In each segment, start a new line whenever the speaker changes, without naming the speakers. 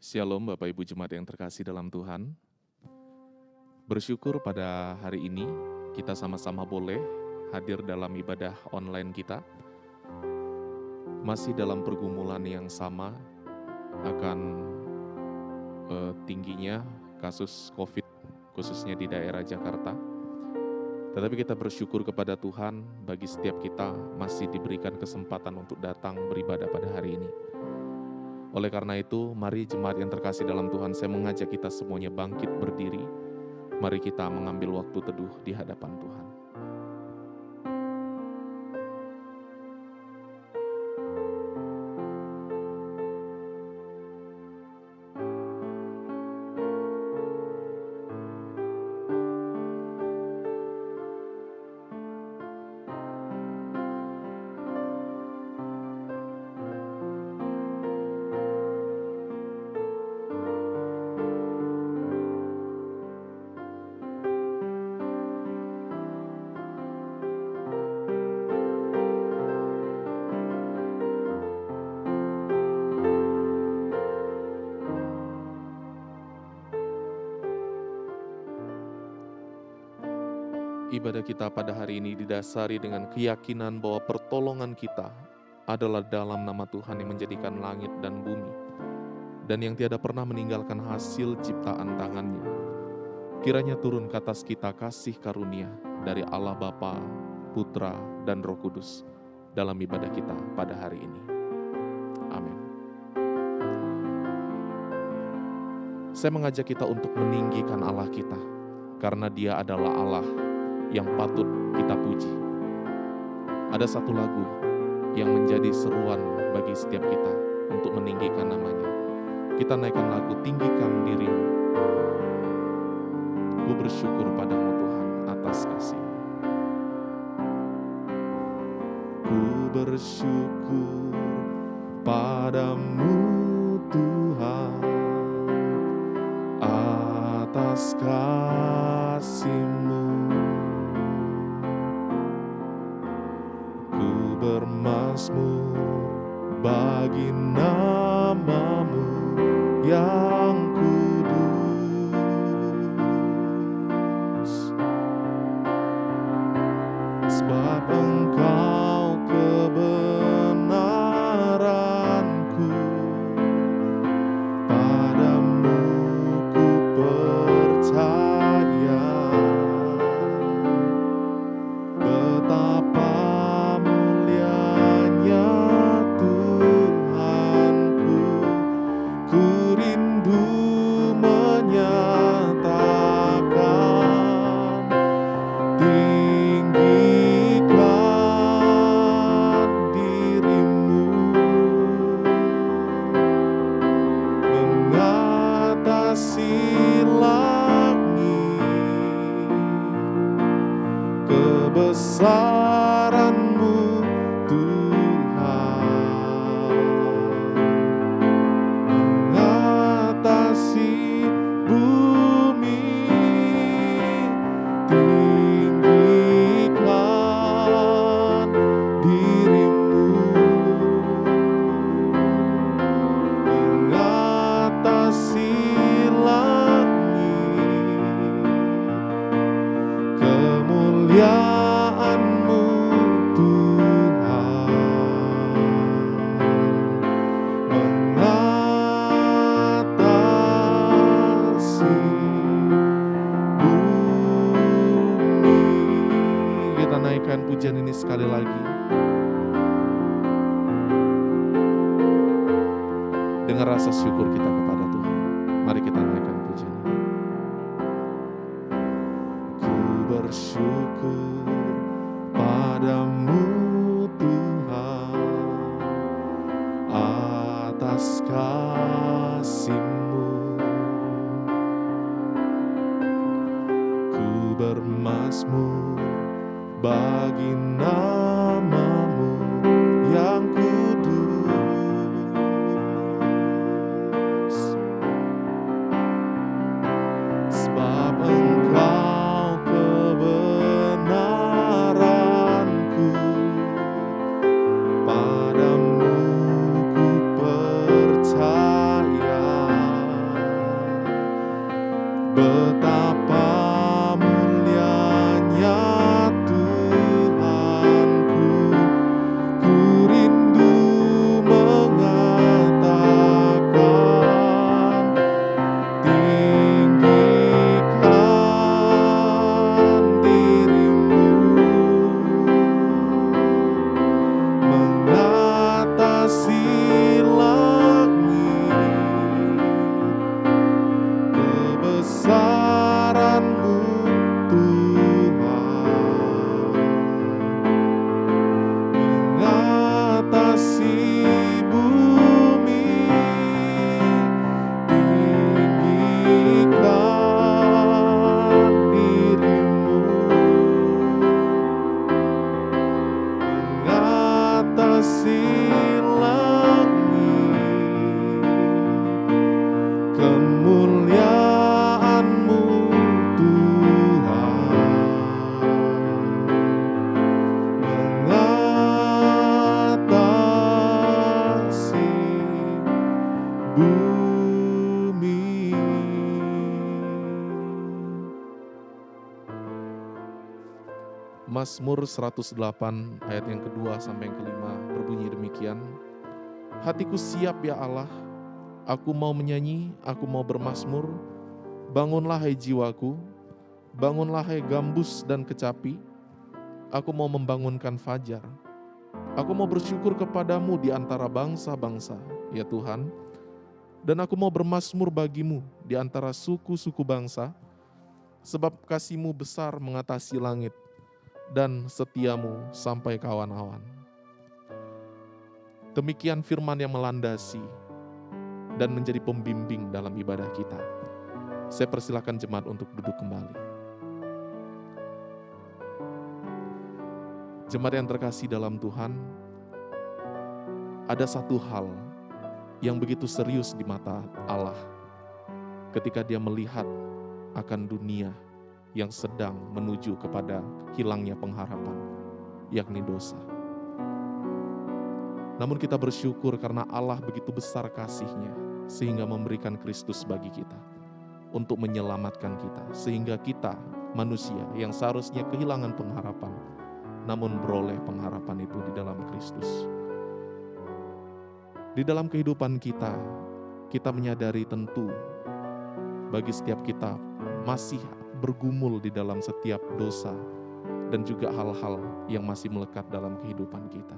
Shalom Bapak Ibu Jemaat yang terkasih dalam Tuhan. Bersyukur pada hari ini kita sama-sama boleh hadir dalam ibadah online kita. Masih dalam pergumulan yang sama akan tingginya kasus COVID khususnya di daerah Jakarta. Tetapi kita bersyukur kepada Tuhan bagi setiap kita masih diberikan kesempatan untuk datang beribadah pada hari ini. Oleh karena itu, mari jemaat yang terkasih dalam Tuhan, saya mengajak kita semuanya bangkit berdiri. Mari kita mengambil waktu teduh di hadapan Tuhan. Ibadah kita pada hari ini didasari dengan keyakinan bahwa pertolongan kita adalah dalam nama Tuhan yang menjadikan langit dan bumi, dan yang tiada pernah meninggalkan hasil ciptaan tangannya. Kiranya turun ke atas kita kasih karunia dari Allah Bapa, Putra, dan Roh Kudus dalam ibadah kita pada hari ini. Amin. Saya mengajak kita untuk meninggikan Allah kita, karena Dia adalah Allah yang patut kita puji. Ada satu lagu yang menjadi seruan bagi setiap kita untuk meninggikan namanya. Kita naikkan lagu Tinggikan Dirimu. Ku bersyukur padamu Tuhan atas kasih-Mu. Ku bersyukur padamu Tuhan atas kasih-Mu. Bermazmur bagi nama-Mu yang kudus, sebab Engkau kebenaranku, padamu ku percaya. Betapa kebesaran-Mu Tuhan, mengatasi bumi, tinggikan diri-Mu, mengatasi langit, kemuliaan pujian ini sekali lagi dengan rasa syukur kita kepada Tuhan. Mari kita naikkan pujian ini. Ku bersyukur padamu Tuhan atas kasih-Mu. Ku bermazmur bagi nama-Mu yang kudus, sebab Engkau kebenaranku, padamu ku percaya. kebesaran-Mu Tuhan mengatasi bumi, tinggikan diri-Mu mengatasi langit, kemuliaan-Mu Tuhan mengatasi bumi. Mazmur 108 ayat yang kedua sampai yang kelima berbunyi demikian. Hatiku siap ya Allah, aku mau menyanyi, aku mau bermazmur. Bangunlah hai jiwaku, bangunlah hai gambus dan kecapi. Aku mau membangunkan fajar. Aku mau bersyukur kepadamu di antara bangsa-bangsa, ya Tuhan. Dan aku mau bermazmur bagimu di antara suku-suku bangsa, sebab kasih-Mu besar mengatasi langit, dan setia-Mu sampai kawan-kawan. Demikian firman yang melandasi dan menjadi pembimbing dalam ibadah kita. Saya persilakan jemaat untuk duduk kembali. Jemaat yang terkasih dalam Tuhan, ada satu hal yang begitu serius di mata Allah ketika Dia melihat akan dunia yang sedang menuju kepada hilangnya pengharapan, yakni dosa. Namun kita bersyukur karena Allah begitu besar kasih-Nya sehingga memberikan Kristus bagi kita untuk menyelamatkan kita, sehingga kita manusia yang seharusnya kehilangan pengharapan namun beroleh pengharapan itu di dalam Kristus. Di dalam kehidupan kita, kita menyadari tentu bagi setiap kita masih bergumul di dalam setiap dosa dan juga hal-hal yang masih melekat dalam kehidupan kita.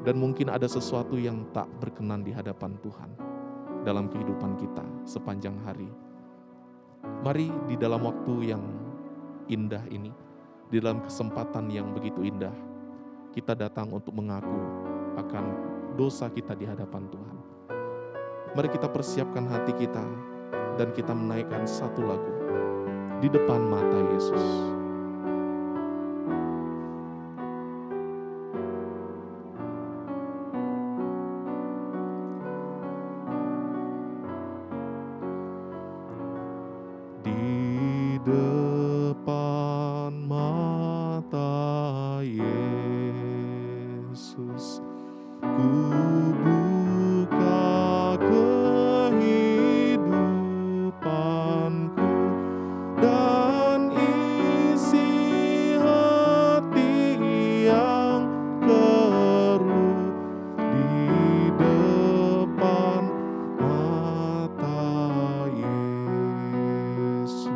Dan mungkin ada sesuatu yang tak berkenan di hadapan Tuhan dalam kehidupan kita sepanjang hari. Mari di dalam waktu yang indah ini, di dalam kesempatan yang begitu indah, kita datang untuk mengaku akan dosa kita di hadapan Tuhan. Mari kita persiapkan hati kita dan kita menaikkan satu lagu di depan mata Yesus. Di depan mata Yesus, ku buka kehidupanku dan isi hati yang keruh di depan mata Yesus.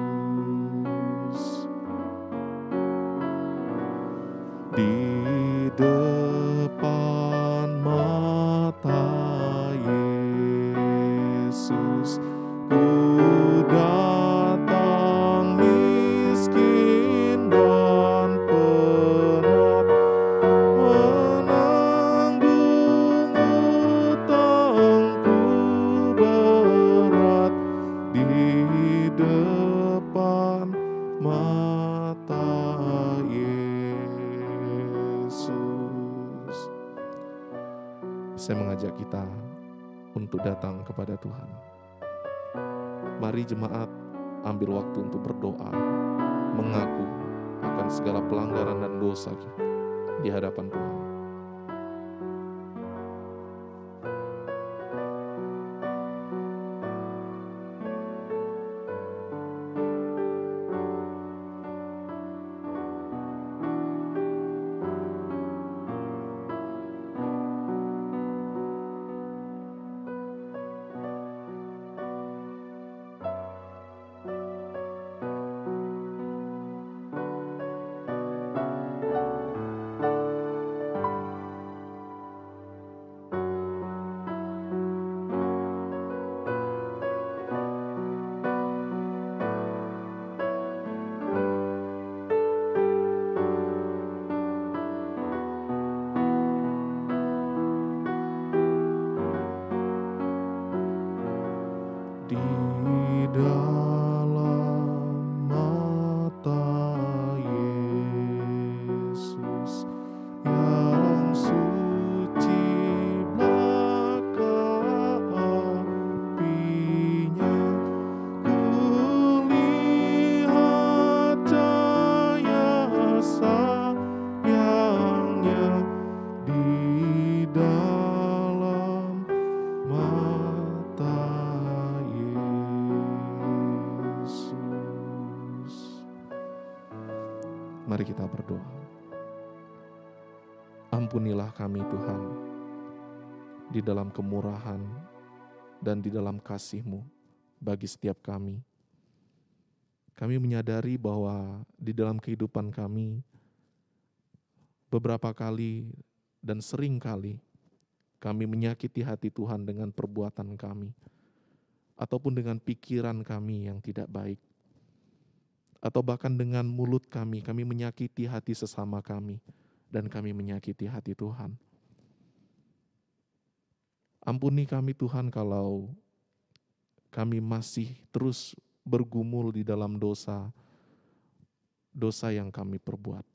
Di depan mata Yesus, ku datang miskin dan penat, menanggung utangku berat di depan mata Yesus. Saya mengajak kita untuk datang kepada Tuhan. Mari jemaat ambil waktu untuk berdoa, mengaku akan segala pelanggaran dan dosa kita di hadapan Tuhan. Mari kita berdoa. Ampunilah kami Tuhan, di dalam kemurahan dan di dalam kasih-Mu bagi setiap kami. Kami menyadari bahwa di dalam kehidupan kami, beberapa kali dan sering kali kami menyakiti hati Tuhan dengan perbuatan kami, ataupun dengan pikiran kami yang tidak baik, atau bahkan dengan mulut kami menyakiti hati sesama kami, dan kami menyakiti hati Tuhan. Ampuni kami Tuhan kalau kami masih terus bergumul di dalam dosa yang kami perbuat.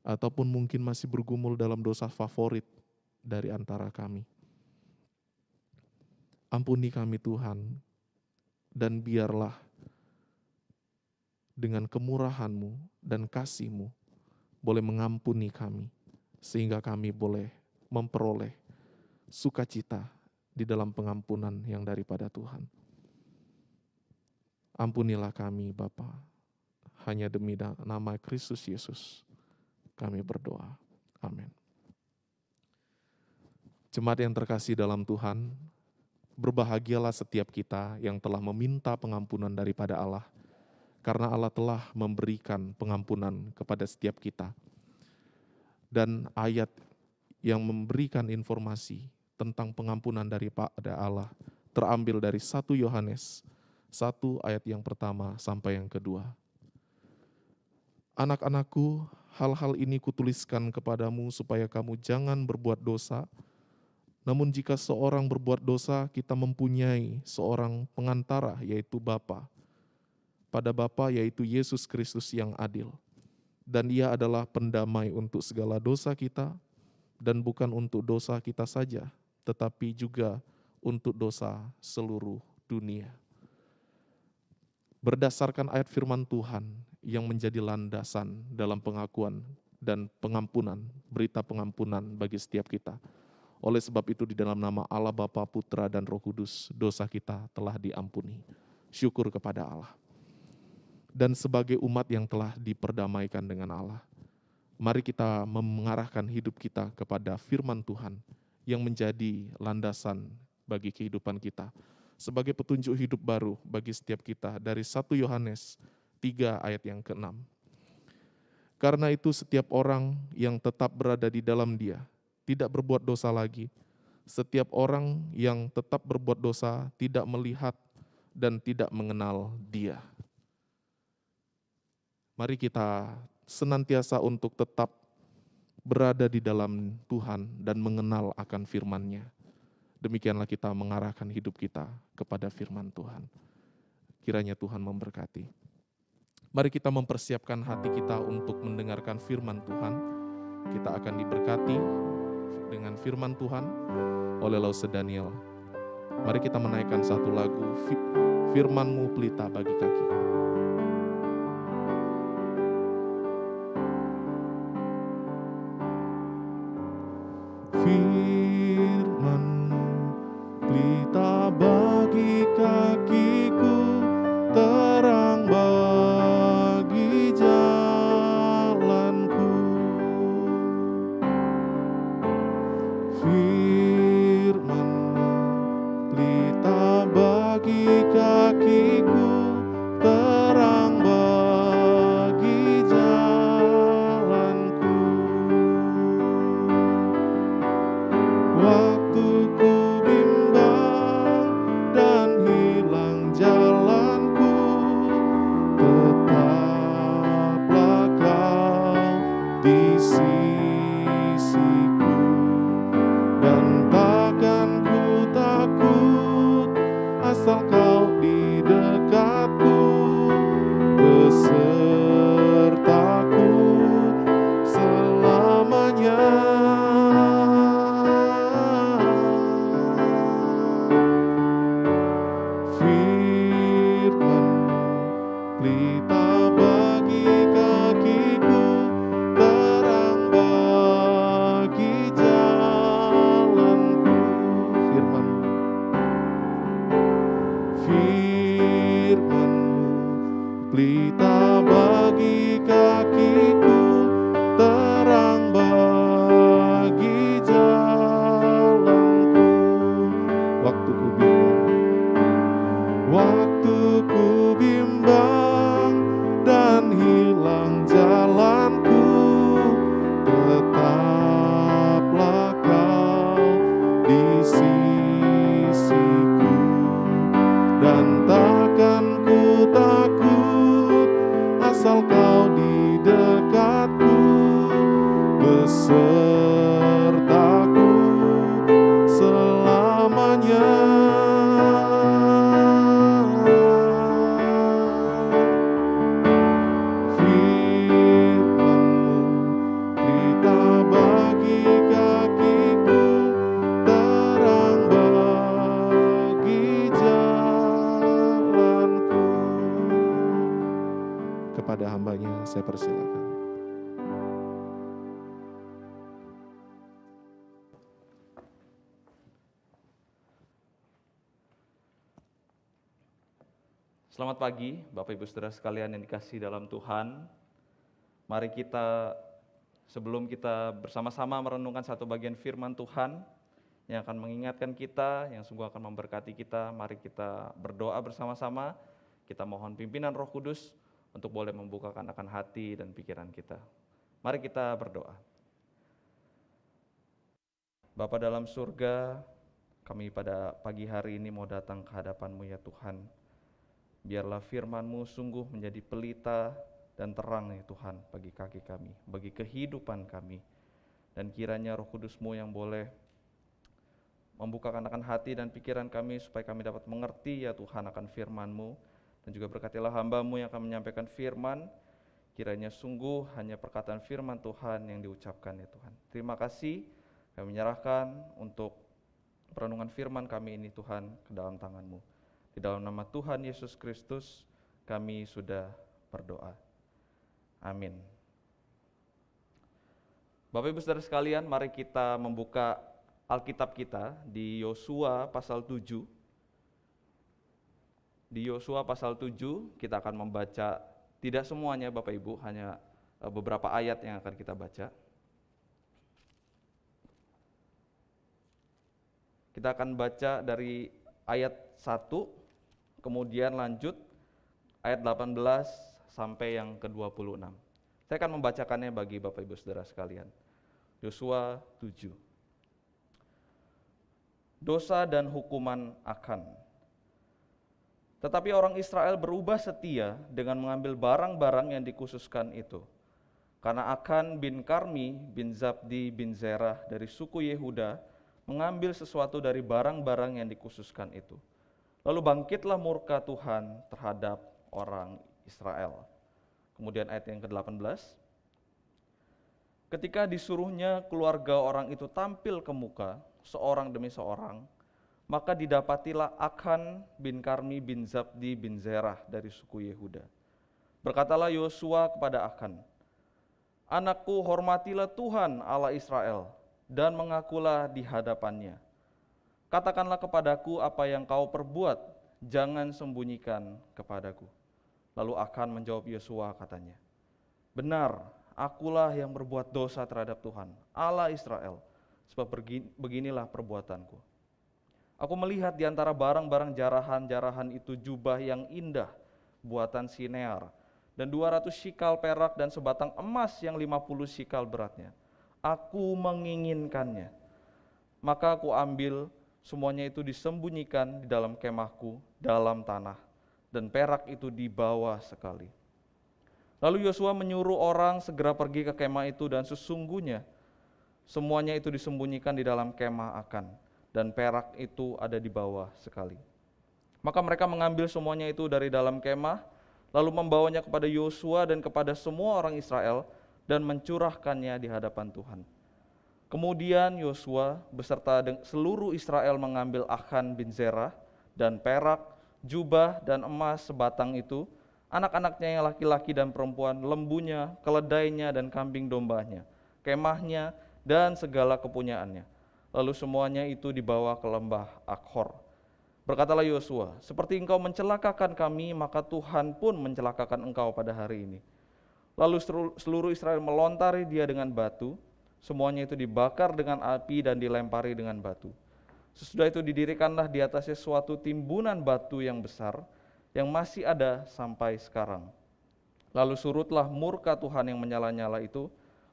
Ataupun mungkin masih bergumul dalam dosa favorit dari antara kami. Ampuni kami Tuhan, dan biarlah dengan kemurahan-Mu dan kasih-Mu boleh mengampuni kami, sehingga kami boleh memperoleh sukacita di dalam pengampunan yang daripada Tuhan. Ampunilah kami Bapa, hanya demi nama Kristus Yesus kami berdoa. Amin. Jemaat yang terkasih dalam Tuhan, berbahagialah setiap kita yang telah meminta pengampunan daripada Allah, karena Allah telah memberikan pengampunan kepada setiap kita. Dan ayat yang memberikan informasi tentang pengampunan daripada Allah terambil dari 1 Yohanes 1 ayat yang pertama sampai yang kedua. Anak-anakku, hal-hal ini kutuliskan kepadamu supaya kamu jangan berbuat dosa. Namun jika seorang berbuat dosa, kita mempunyai seorang pengantara, yaitu Bapa. Pada Bapa, yaitu Yesus Kristus yang adil. Dan Ia adalah pendamai untuk segala dosa kita, dan bukan untuk dosa kita saja, tetapi juga untuk dosa seluruh dunia. Berdasarkan ayat firman Tuhan yang menjadi landasan dalam pengakuan dan pengampunan, berita pengampunan bagi setiap kita. Oleh sebab itu di dalam nama Allah Bapa, Putra, dan Roh Kudus, dosa kita telah diampuni. Syukur kepada Allah. Dan sebagai umat yang telah diperdamaikan dengan Allah, mari kita mengarahkan hidup kita kepada firman Tuhan yang menjadi landasan bagi kehidupan kita, sebagai petunjuk hidup baru bagi setiap kita dari 1 Yohanes 3 ayat yang ke-6. Karena itu setiap orang yang tetap berada di dalam Dia tidak berbuat dosa lagi. Setiap orang yang tetap berbuat dosa tidak melihat dan tidak mengenal Dia. Mari kita senantiasa untuk tetap berada di dalam Tuhan dan mengenal akan firman-Nya. Demikianlah kita mengarahkan hidup kita kepada firman Tuhan. Kiranya Tuhan memberkati. Mari kita mempersiapkan hati kita untuk mendengarkan firman Tuhan. Kita akan diberkati dengan firman Tuhan oleh Lause Daniel. Mari kita menaikkan satu lagu, Firman-Mu pelita bagi kakiku. Firman-Mu pelita bagi kakiku, terang bagi jalanku. Firman-Mu pelita bagi kakiku, terang bagi jalanku. Waktu ku bimbang dan hilang jalanku, tetaplah Kau di sisiku, dan takkan ku takut asal Kau di dekatku, besertaku selamanya. Firman-Mu pelita bagi kakiku, terang bagi jalanku. Firman-Mu pelita bagi kakiku, asal kau di dekatku, besertaku selamanya. Firman-Mu berita bagi kakiku, terang bagi jalanku. Kepada hamba-Nya saya persilakan.
Selamat pagi, Bapak Ibu Saudara sekalian yang dikasihi dalam Tuhan. Mari kita, sebelum kita bersama-sama merenungkan satu bagian firman Tuhan yang akan mengingatkan kita, yang sungguh akan memberkati kita, mari kita berdoa bersama-sama. Kita mohon pimpinan Roh Kudus untuk boleh membukakan akan hati dan pikiran kita. Mari kita berdoa. Bapa dalam surga, kami pada pagi hari ini mau datang ke hadapan-Mu ya Tuhan. Biarlah firman-Mu sungguh menjadi pelita dan terang ya Tuhan bagi kaki kami, bagi kehidupan kami. Dan kiranya Roh Kudus-Mu yang boleh membukakan akan hati dan pikiran kami supaya kami dapat mengerti ya Tuhan akan firman-Mu. Dan juga berkatilah hamba-Mu yang akan menyampaikan firman, kiranya sungguh hanya perkataan firman Tuhan yang diucapkan ya Tuhan. Terima kasih, kami menyerahkan untuk perenungan firman kami ini Tuhan ke dalam tangan-Mu. Di dalam nama Tuhan Yesus Kristus kami sudah berdoa. Amin. Bapak Ibu Saudara sekalian, mari kita membuka Alkitab kita di Yosua pasal 7. Di Yosua pasal 7 kita akan membaca tidak semuanya Bapak Ibu, hanya beberapa ayat yang akan kita baca. Kita akan baca dari ayat 1, kemudian lanjut ayat 18 sampai yang ke-26. Saya akan membacakannya bagi Bapak Ibu Saudara sekalian. Yosua 7. Dosa dan hukuman Akan. Tetapi orang Israel berubah setia dengan mengambil barang-barang yang dikhususkan itu. Karena Akan bin Karmi bin Zabdi bin Zerah dari suku Yehuda mengambil sesuatu dari barang-barang yang dikhususkan itu. Lalu bangkitlah murka Tuhan terhadap orang Israel. Kemudian ayat yang ke-18. Ketika disuruhnya keluarga orang itu tampil ke muka, seorang demi seorang, maka didapatilah Akan bin Karmi bin Zabdi bin Zerah dari suku Yehuda. Berkatalah Yosua kepada Akan, "Anakku, hormatilah Tuhan Allah Israel, dan mengakulah di hadapannya. Katakanlah kepadaku apa yang kau perbuat, jangan sembunyikan kepadaku." Lalu Akan menjawab Yosua katanya, "Benar, akulah yang berbuat dosa terhadap Tuhan, Allah Israel, sebab beginilah perbuatanku. Aku melihat di antara barang-barang jarahan-jarahan itu jubah yang indah, buatan Sinear, dan 200 shikal perak dan sebatang emas yang 50 shikal beratnya. Aku menginginkannya. Maka aku ambil, semuanya itu disembunyikan di dalam kemahku, dalam tanah, dan perak itu dibawa sekali." Lalu Yosua menyuruh orang segera pergi ke kemah itu, dan sesungguhnya semuanya itu disembunyikan di dalam kemah Akan, dan perak itu ada di bawah sekali. Maka mereka mengambil semuanya itu dari dalam kemah, lalu membawanya kepada Yosua dan kepada semua orang Israel, dan mencurahkannya di hadapan Tuhan. Kemudian Yosua beserta seluruh Israel mengambil Akan bin Zerah dan perak, jubah dan emas sebatang itu, anak-anaknya yang laki-laki dan perempuan, lembunya, keledainya dan kambing dombanya, kemahnya dan segala kepunyaannya. Lalu semuanya itu dibawa ke lembah Akhor. Berkatalah Yosua, "Seperti engkau mencelakakan kami, maka Tuhan pun mencelakakan engkau pada hari ini." Lalu seluruh Israel melontari dia dengan batu. Semuanya itu dibakar dengan api dan dilempari dengan batu. Sesudah itu didirikanlah di atasnya suatu timbunan batu yang besar, yang masih ada sampai sekarang. Lalu surutlah murka Tuhan yang menyala-nyala itu.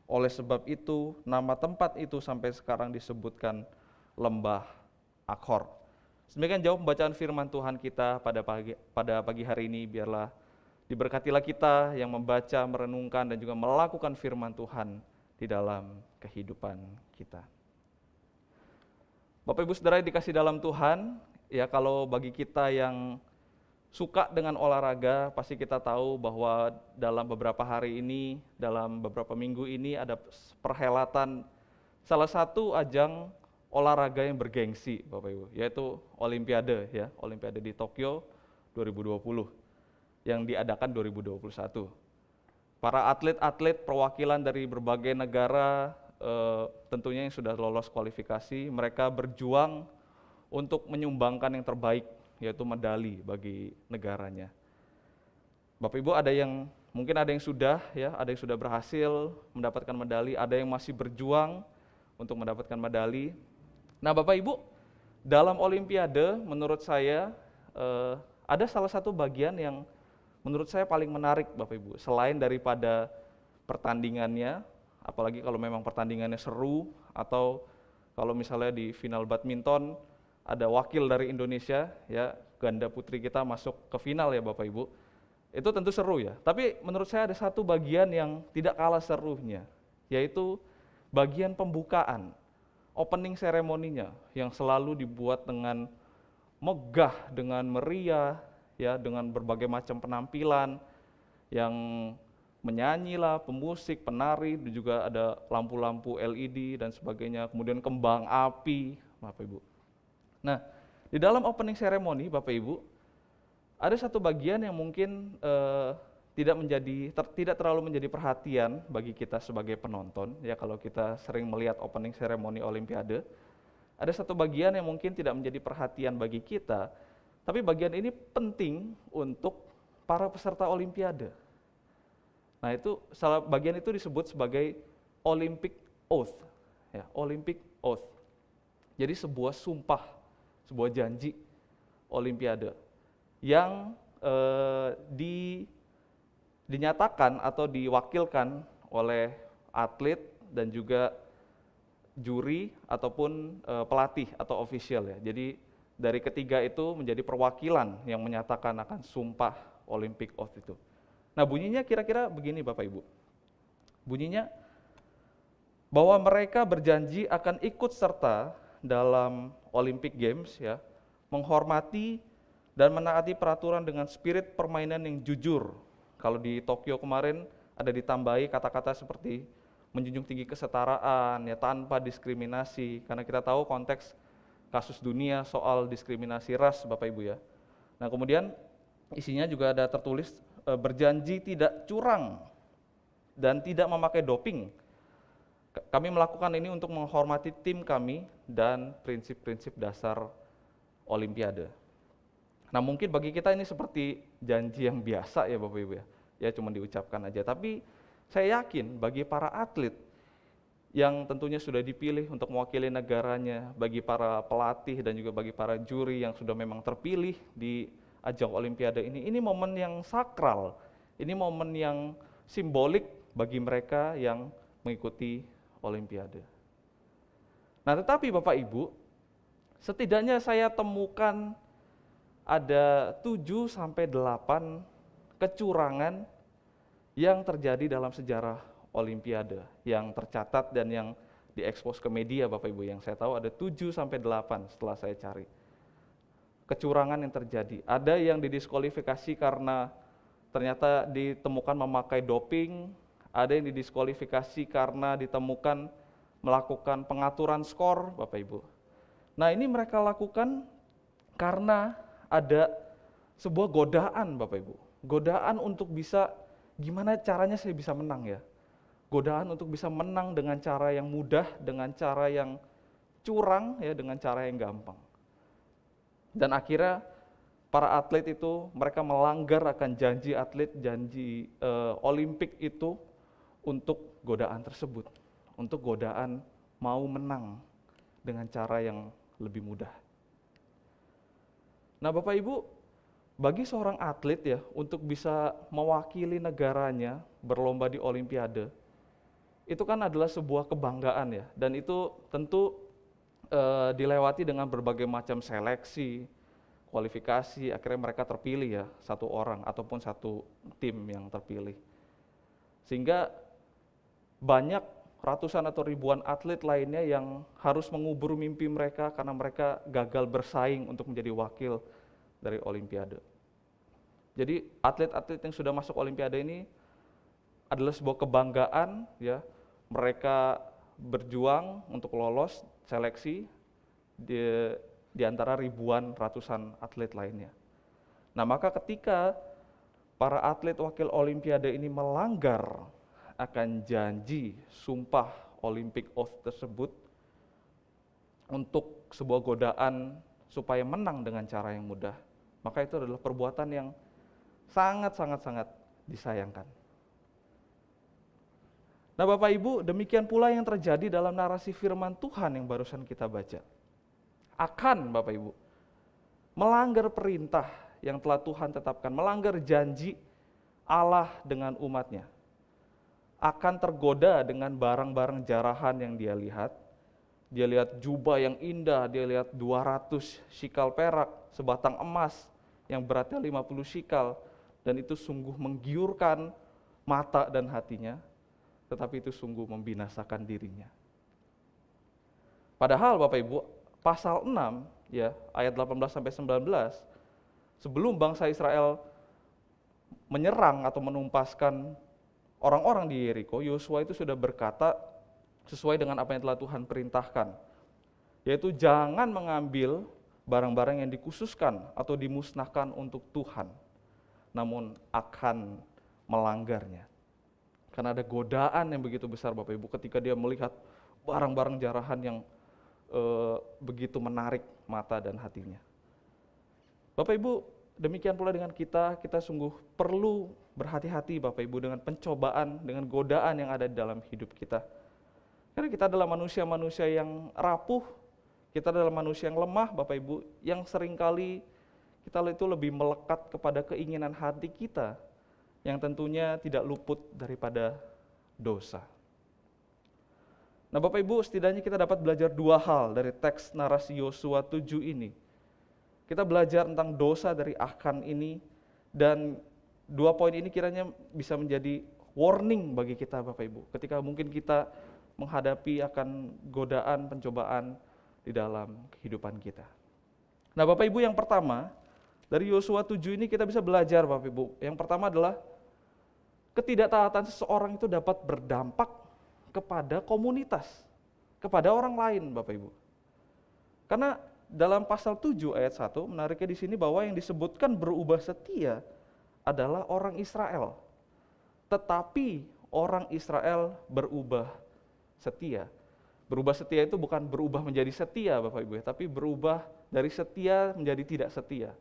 Oleh sebab itu nama tempat itu sampai sekarang disebutkan lembah Akhor. Demikian jauh pembacaan firman Tuhan kita pada pagi hari ini. Biarlah Diberkatilah kita yang membaca, merenungkan, dan juga melakukan firman Tuhan di dalam kehidupan kita. Bapak Ibu Saudara yang dikasih dalam Tuhan, ya kalau bagi kita yang suka dengan olahraga, pasti kita tahu bahwa dalam beberapa hari ini, dalam beberapa minggu ini ada perhelatan salah satu ajang olahraga yang bergengsi, Bapak Ibu, yaitu Olimpiade, ya, Olimpiade di Tokyo 2020 yang diadakan 2021. Para atlet-atlet perwakilan dari berbagai negara tentunya yang sudah lolos kualifikasi, mereka berjuang untuk menyumbangkan yang terbaik, yaitu medali bagi negaranya. Bapak Ibu, mungkin ada yang sudah berhasil mendapatkan medali, ada yang masih berjuang untuk mendapatkan medali. Nah, Bapak Ibu, dalam Olimpiade menurut saya ada salah satu bagian yang menurut saya paling menarik, Bapak Ibu, selain daripada pertandingannya, apalagi kalau memang pertandingannya seru, atau kalau misalnya di final badminton ada wakil dari Indonesia, ya, ganda putri kita masuk ke final ya Bapak Ibu. Itu tentu seru ya. Tapi menurut saya ada satu bagian yang tidak kalah serunya, yaitu bagian pembukaan, opening seremoninya yang selalu dibuat dengan megah, dengan meriah, ya, dengan berbagai macam penampilan yang menyanyilah, pemusik, penari, dan juga ada lampu-lampu LED dan sebagainya, kemudian kembang api, Bapak Ibu. Nah, di dalam opening ceremony, Bapak Ibu, ada satu bagian yang mungkin tidak terlalu menjadi perhatian bagi kita sebagai penonton, ya, kalau kita sering melihat opening ceremony Olimpiade, ada satu bagian yang mungkin tidak menjadi perhatian bagi kita. Tapi bagian ini penting untuk para peserta Olimpiade. Nah, bagian itu disebut sebagai Olympic Oath, ya, Olympic Oath. Jadi sebuah sumpah, sebuah janji Olimpiade yang dinyatakan atau diwakilkan oleh atlet dan juga juri ataupun pelatih atau official, ya. Jadi dari ketiga itu menjadi perwakilan yang menyatakan akan sumpah Olympic Oath itu. Nah, bunyinya kira-kira begini Bapak Ibu. Bunyinya bahwa mereka berjanji akan ikut serta dalam Olympic Games, ya, menghormati dan menaati peraturan dengan spirit permainan yang jujur. Kalau di Tokyo kemarin ada ditambahi kata-kata seperti menjunjung tinggi kesetaraan, ya, tanpa diskriminasi, karena kita tahu konteks kasus dunia soal diskriminasi ras, Bapak Ibu, ya. Nah, kemudian isinya juga ada tertulis berjanji tidak curang dan tidak memakai doping. Kami melakukan ini untuk menghormati tim kami dan prinsip-prinsip dasar Olimpiade. Nah, mungkin bagi kita ini seperti janji yang biasa ya Bapak Ibu, ya. Ya, cuma diucapkan aja. Tapi saya yakin bagi para atlet yang tentunya sudah dipilih untuk mewakili negaranya, bagi para pelatih dan juga bagi para juri yang sudah memang terpilih di ajang Olimpiade ini momen yang sakral, ini momen yang simbolik bagi mereka yang mengikuti Olimpiade. Nah, tetapi Bapak Ibu, setidaknya saya temukan ada 7-8 kecurangan yang terjadi dalam sejarah Olimpiade yang tercatat dan yang diekspos ke media, Bapak Ibu. Yang saya tahu ada 7-8 setelah saya cari. Kecurangan yang terjadi. Ada yang didiskualifikasi karena ternyata ditemukan memakai doping, ada yang didiskualifikasi karena ditemukan melakukan pengaturan skor, Bapak Ibu. Nah, ini mereka lakukan karena ada sebuah godaan, Bapak Ibu. Godaan untuk bisa, gimana caranya saya bisa menang, ya. Godaan untuk bisa menang dengan cara yang mudah, dengan cara yang curang, ya, dengan cara yang gampang. Dan akhirnya para atlet itu mereka melanggar akan janji atlet, janji Olimpik itu untuk godaan tersebut, untuk godaan mau menang dengan cara yang lebih mudah. Nah, Bapak Ibu, bagi seorang atlet, ya, untuk bisa mewakili negaranya berlomba di Olimpiade, itu kan adalah sebuah kebanggaan, ya, dan itu tentu dilewati dengan berbagai macam seleksi, kualifikasi, akhirnya mereka terpilih ya, satu orang ataupun satu tim yang terpilih. Sehingga banyak ratusan atau ribuan atlet lainnya yang harus mengubur mimpi mereka karena mereka gagal bersaing untuk menjadi wakil dari Olimpiade. Jadi atlet-atlet yang sudah masuk Olimpiade ini adalah sebuah kebanggaan ya. Mereka berjuang untuk lolos seleksi di antara ribuan ratusan atlet lainnya. Nah, maka ketika para atlet wakil Olimpiade ini melanggar akan janji sumpah Olympic oath tersebut untuk sebuah godaan supaya menang dengan cara yang mudah, maka itu adalah perbuatan yang sangat disayangkan. Nah, Bapak Ibu, demikian pula yang terjadi dalam narasi firman Tuhan yang barusan kita baca. Akan, Bapak Ibu, melanggar perintah yang telah Tuhan tetapkan, melanggar janji Allah dengan umatnya, akan tergoda dengan barang-barang jarahan yang dia lihat. Dia lihat jubah yang indah, dia lihat 200 sikal perak, sebatang emas yang beratnya 50 sikal, dan itu sungguh menggiurkan mata dan hatinya, tetapi itu sungguh membinasakan dirinya. Padahal Bapak Ibu, pasal 6 ya, ayat 18 sampai 19, sebelum bangsa Israel menyerang atau menumpaskan orang-orang di Yeriko, Yosua itu sudah berkata sesuai dengan apa yang telah Tuhan perintahkan, yaitu jangan mengambil barang-barang yang dikhususkan atau dimusnahkan untuk Tuhan, namun akan melanggarnya. Karena ada godaan yang begitu besar Bapak Ibu ketika dia melihat barang-barang jarahan yang begitu menarik mata dan hatinya. Bapak Ibu, demikian pula dengan kita sungguh perlu berhati-hati Bapak Ibu dengan pencobaan, dengan godaan yang ada di dalam hidup kita. Karena kita adalah manusia-manusia yang rapuh, kita adalah manusia yang lemah Bapak Ibu, yang seringkali kita itu lebih melekat kepada keinginan hati kita, yang tentunya tidak luput daripada dosa. Nah Bapak Ibu, setidaknya kita dapat belajar dua hal dari teks narasi Yosua 7 ini. Kita belajar tentang dosa dari Akan ini, dan dua poin ini kiranya bisa menjadi warning bagi kita Bapak Ibu, ketika mungkin kita menghadapi akan godaan, pencobaan di dalam kehidupan kita. Nah Bapak Ibu, yang pertama, dari Yosua 7 ini kita bisa belajar Bapak Ibu. Yang pertama adalah ketidaktaatan seseorang itu dapat berdampak kepada komunitas, kepada orang lain Bapak Ibu. Karena dalam pasal 7 ayat 1, menariknya di sini bahwa yang disebutkan berubah setia adalah orang Israel. Tetapi orang Israel berubah setia. Berubah setia itu bukan berubah menjadi setia Bapak Ibu, tapi berubah dari setia menjadi tidak setia.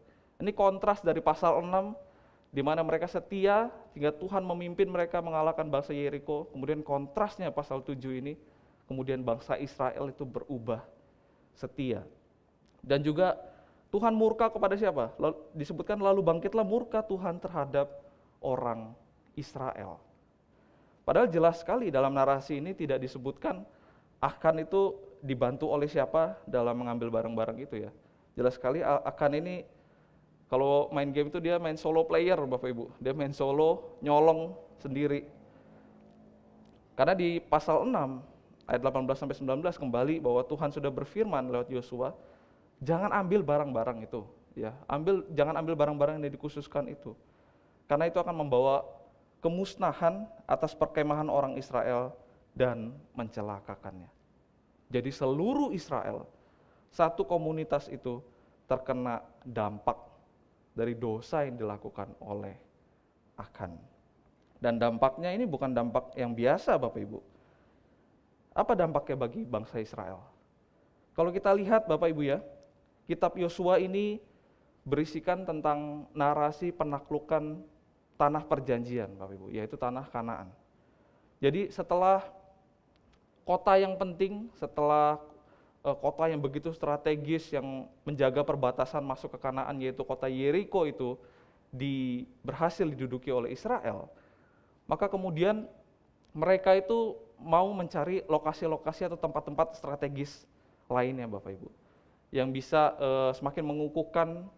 Ini kontras dari pasal 6, di mana mereka setia sehingga Tuhan memimpin mereka mengalahkan bangsa Yeriko. Kemudian kontrasnya pasal 7 ini, kemudian bangsa Israel itu berubah setia. Dan juga Tuhan murka kepada siapa? Disebutkan lalu bangkitlah murka Tuhan terhadap orang Israel. Padahal jelas sekali dalam narasi ini tidak disebutkan Akan itu dibantu oleh siapa dalam mengambil barang-barang itu ya. Jelas sekali Akan ini kalau main game itu dia main solo player Bapak Ibu. Dia main solo, nyolong sendiri. Karena di pasal 6 ayat 18 sampai 19 kembali bahwa Tuhan sudah berfirman lewat Yosua, jangan ambil barang-barang itu ya. Jangan ambil barang-barang yang dikhususkan itu. Karena itu akan membawa kemusnahan atas perkemahan orang Israel dan mencelakakannya. Jadi seluruh Israel, satu komunitas itu terkena dampak dari dosa yang dilakukan oleh Akan. Dan dampaknya ini bukan dampak yang biasa Bapak Ibu. Apa dampaknya bagi bangsa Israel? Kalau kita lihat Bapak Ibu ya, kitab Yosua ini berisikan tentang narasi penaklukan tanah perjanjian Bapak Ibu, yaitu tanah Kanaan. Jadi setelah kota yang penting, setelah kota yang begitu strategis yang menjaga perbatasan masuk ke Kanaan, yaitu kota Yeriko itu berhasil diduduki oleh Israel, maka kemudian mereka itu mau mencari lokasi-lokasi atau tempat-tempat strategis lainnya Bapak Ibu, yang bisa semakin mengukuhkan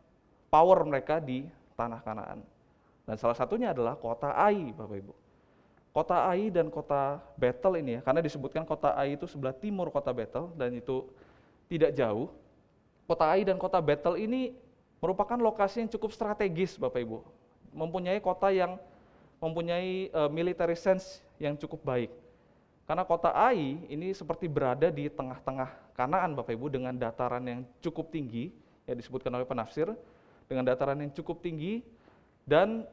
power mereka di tanah Kanaan. Dan salah satunya adalah kota Ai, Bapak Ibu. Kota Ai dan kota Betel ini ya, karena disebutkan kota Ai itu sebelah timur kota Betel dan itu tidak jauh. Kota Ai dan kota Betel ini merupakan lokasi yang cukup strategis, Bapak Ibu. Mempunyai kota yang mempunyai military sense yang cukup baik. Karena kota Ai ini seperti berada di tengah-tengah Kanaan, Bapak Ibu, dengan dataran yang cukup tinggi, yang disebutkan oleh penafsir, dengan dataran yang cukup tinggi, dan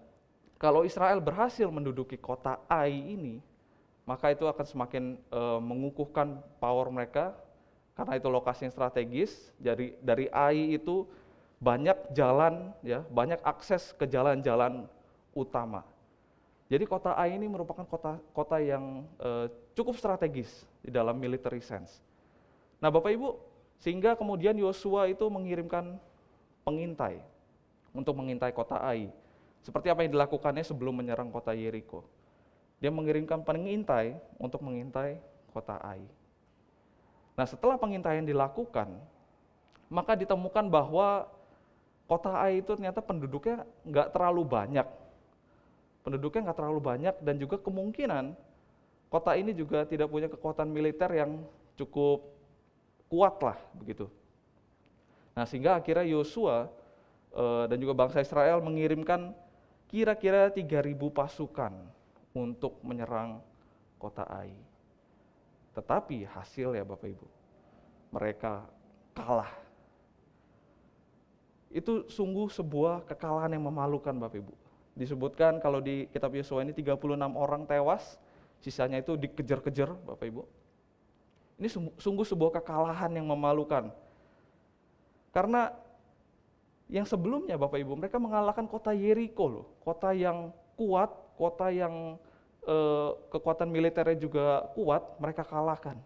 kalau Israel berhasil menduduki kota Ai ini, maka itu akan semakin mengukuhkan power mereka, karena itu lokasi yang strategis. Dari Ai itu banyak jalan, ya, banyak akses ke jalan-jalan utama. Jadi kota Ai ini merupakan kota yang cukup strategis di dalam military sense. Nah, Bapak Ibu, sehingga kemudian Yosua itu mengirimkan pengintai untuk mengintai kota Ai. Seperti apa yang dilakukannya sebelum menyerang kota Yeriko. Dia mengirimkan pengintai untuk mengintai kota Ai. Nah, setelah pengintaian dilakukan, maka ditemukan bahwa kota Ai itu ternyata penduduknya nggak terlalu banyak. Dan juga kemungkinan kota ini juga tidak punya kekuatan militer yang cukup kuat lah begitu. Nah, sehingga akhirnya Yosua dan juga bangsa Israel mengirimkan kira-kira 3.000 pasukan untuk menyerang kota Ai. Tetapi hasil ya Bapak Ibu, mereka kalah. Itu sungguh sebuah kekalahan yang memalukan Bapak Ibu. Disebutkan kalau di kitab Yosua ini 36 orang tewas, sisanya itu dikejar-kejar Bapak Ibu. Ini sungguh sebuah kekalahan yang memalukan. Karena yang sebelumnya Bapak Ibu, mereka mengalahkan kota Yeriko loh, kota yang kuat, kota yang kekuatan militernya juga kuat, mereka kalahkan.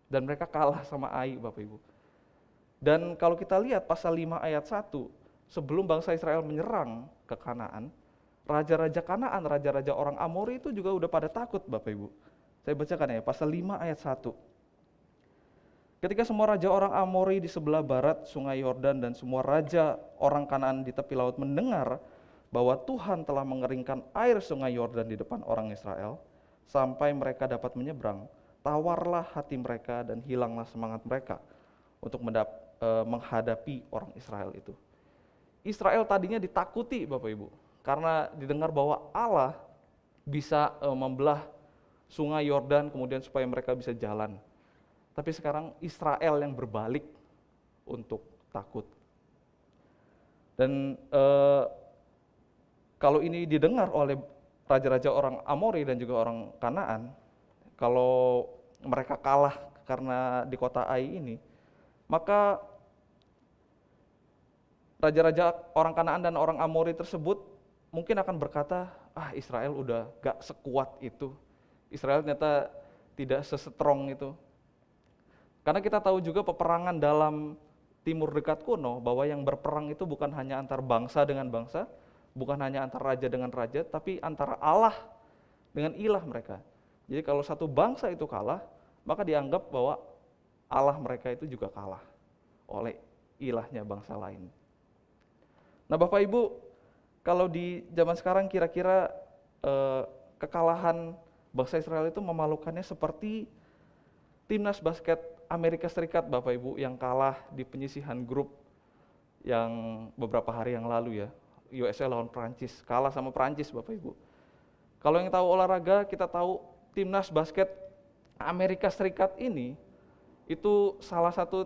Dan mereka kalah sama Ai Bapak Ibu. Dan kalau kita lihat pasal 5 ayat 1, sebelum bangsa Israel menyerang ke Kanaan, raja-raja Kanaan, raja-raja orang Amori itu juga udah pada takut Bapak Ibu. Saya bacakan ya, pasal 5 ayat 1. Ketika semua raja orang Amori di sebelah barat sungai Yordan dan semua raja orang Kanaan di tepi laut mendengar bahwa Tuhan telah mengeringkan air sungai Yordan di depan orang Israel, sampai mereka dapat menyeberang, tawarlah hati mereka dan hilanglah semangat mereka untuk menghadapi orang Israel itu. Israel tadinya ditakuti Bapak Ibu, karena didengar bahwa Allah bisa membelah sungai Yordan kemudian supaya mereka bisa jalan. Tapi sekarang Israel yang berbalik untuk takut. Dan kalau ini didengar oleh raja-raja orang Amori dan juga orang Kanaan, kalau mereka kalah karena di kota Ai ini, maka raja-raja orang Kanaan dan orang Amori tersebut mungkin akan berkata, Israel udah gak sekuat itu. Israel ternyata tidak sestrong itu. Karena kita tahu juga peperangan dalam timur dekat kuno, bahwa yang berperang itu bukan hanya antar bangsa dengan bangsa, bukan hanya antar raja dengan raja, tapi antara Allah dengan ilah mereka. Jadi kalau satu bangsa itu kalah, maka dianggap bahwa Allah mereka itu juga kalah oleh ilahnya bangsa lain. Nah Bapak Ibu, kalau di zaman sekarang kira-kira kekalahan bangsa Israel itu memalukannya seperti timnas basket Amerika Serikat Bapak Ibu yang kalah di penyisihan grup yang beberapa hari yang lalu ya. USA lawan Prancis, kalah sama Prancis Bapak Ibu. Kalau yang tahu olahraga, kita tahu timnas basket Amerika Serikat ini itu salah satu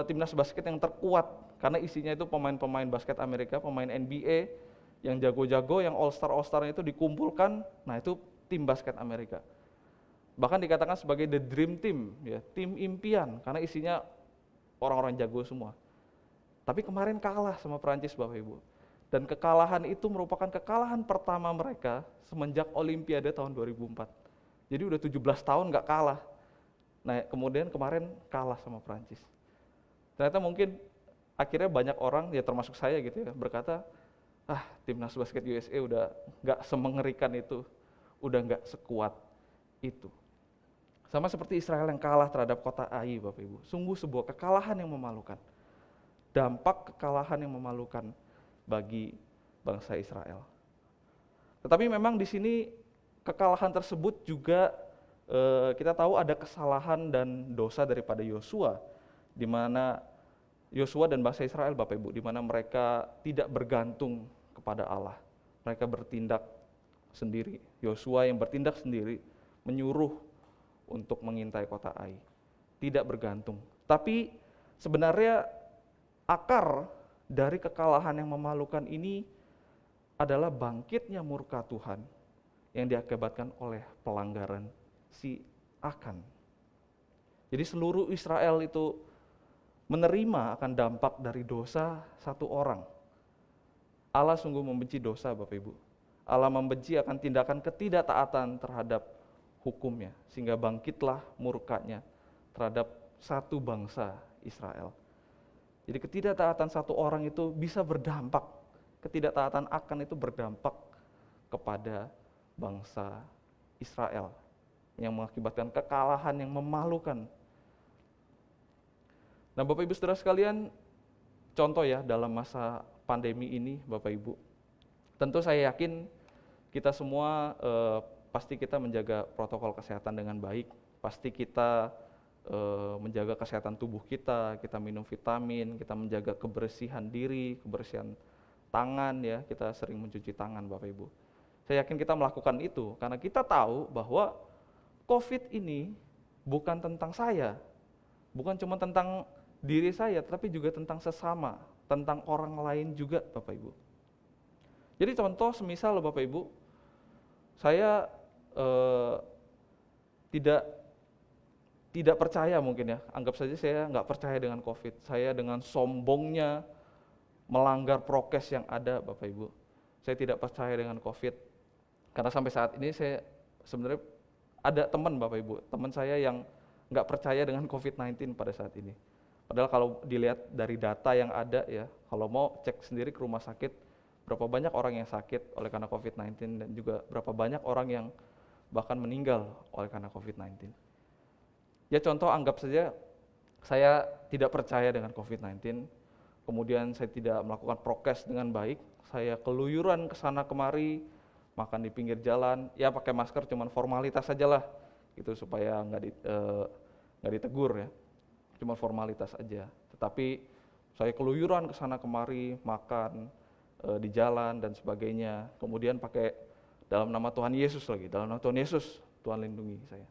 timnas basket yang terkuat, karena isinya itu pemain-pemain basket Amerika, pemain NBA yang jago-jago, yang all-star itu dikumpulkan. Nah itu tim basket Amerika. Bahkan dikatakan sebagai the dream team, ya, tim impian, karena isinya orang-orang jago semua. Tapi kemarin kalah sama Prancis Bapak Ibu. Dan kekalahan itu merupakan kekalahan pertama mereka semenjak Olimpiade tahun 2004. Jadi udah 17 tahun nggak kalah. Nah kemudian kemarin kalah sama Prancis. Ternyata mungkin akhirnya banyak orang, ya termasuk saya gitu ya, berkata, timnas basket USA udah nggak semengerikan itu, udah nggak sekuat itu. Sama seperti Israel yang kalah terhadap kota Ai Bapak Ibu, sungguh sebuah kekalahan yang memalukan. dampak kekalahan yang memalukan bagi bangsa Israel. Tetapi memang di sini kekalahan tersebut juga kita tahu ada kesalahan dan dosa daripada Yosua, di mana Yosua dan bangsa Israel, Bapak Ibu, di mana mereka tidak bergantung kepada Allah. Mereka bertindak sendiri. Yosua yang bertindak sendiri menyuruh untuk mengintai kota Ai. Tidak bergantung. Tapi sebenarnya akar dari kekalahan yang memalukan ini adalah bangkitnya murka Tuhan yang diakibatkan oleh pelanggaran si Akan. Jadi seluruh Israel itu menerima akan dampak dari dosa satu orang. Allah sungguh membenci dosa, Bapak Ibu. Allah membenci akan tindakan ketidaktaatan terhadap hukumnya, sehingga bangkitlah murkanya terhadap satu bangsa Israel. Jadi ketidaktaatan satu orang itu bisa berdampak, ketidaktaatan Akan itu berdampak kepada bangsa Israel yang mengakibatkan kekalahan yang memalukan. Nah, Bapak Ibu Saudara sekalian, contoh ya dalam masa pandemi ini, Bapak Ibu, tentu saya yakin kita semua pasti kita menjaga protokol kesehatan dengan baik, pasti kita menjaga kesehatan tubuh kita minum vitamin, kita menjaga kebersihan diri, kebersihan tangan ya, kita sering mencuci tangan, Bapak Ibu. Saya yakin kita melakukan itu karena kita tahu bahwa COVID ini bukan tentang saya, bukan cuma tentang diri saya, tapi juga tentang sesama, tentang orang lain juga, Bapak Ibu. Jadi contoh semisal Bapak Ibu, saya tidak percaya mungkin ya, anggap saja saya nggak percaya dengan COVID, saya dengan sombongnya melanggar prokes yang ada, Bapak Ibu. Saya tidak percaya dengan COVID, karena sampai saat ini saya sebenarnya ada teman, Bapak Ibu, teman saya yang nggak percaya dengan COVID-19 pada saat ini. Padahal kalau dilihat dari data yang ada ya, kalau mau cek sendiri ke rumah sakit, berapa banyak orang yang sakit oleh karena COVID-19 dan juga berapa banyak orang yang bahkan meninggal oleh karena COVID-19. Ya contoh anggap saja saya tidak percaya dengan COVID-19, kemudian saya tidak melakukan prokes dengan baik, saya keluyuran ke sana kemari, makan di pinggir jalan, ya pakai masker cuman formalitas sajalah, gitu supaya nggak ditegur ya, cuma formalitas aja. Tetapi saya keluyuran ke sana kemari, makan di jalan dan sebagainya, kemudian pakai dalam nama Tuhan Yesus lagi, dalam nama Tuhan Yesus, Tuhan lindungi saya.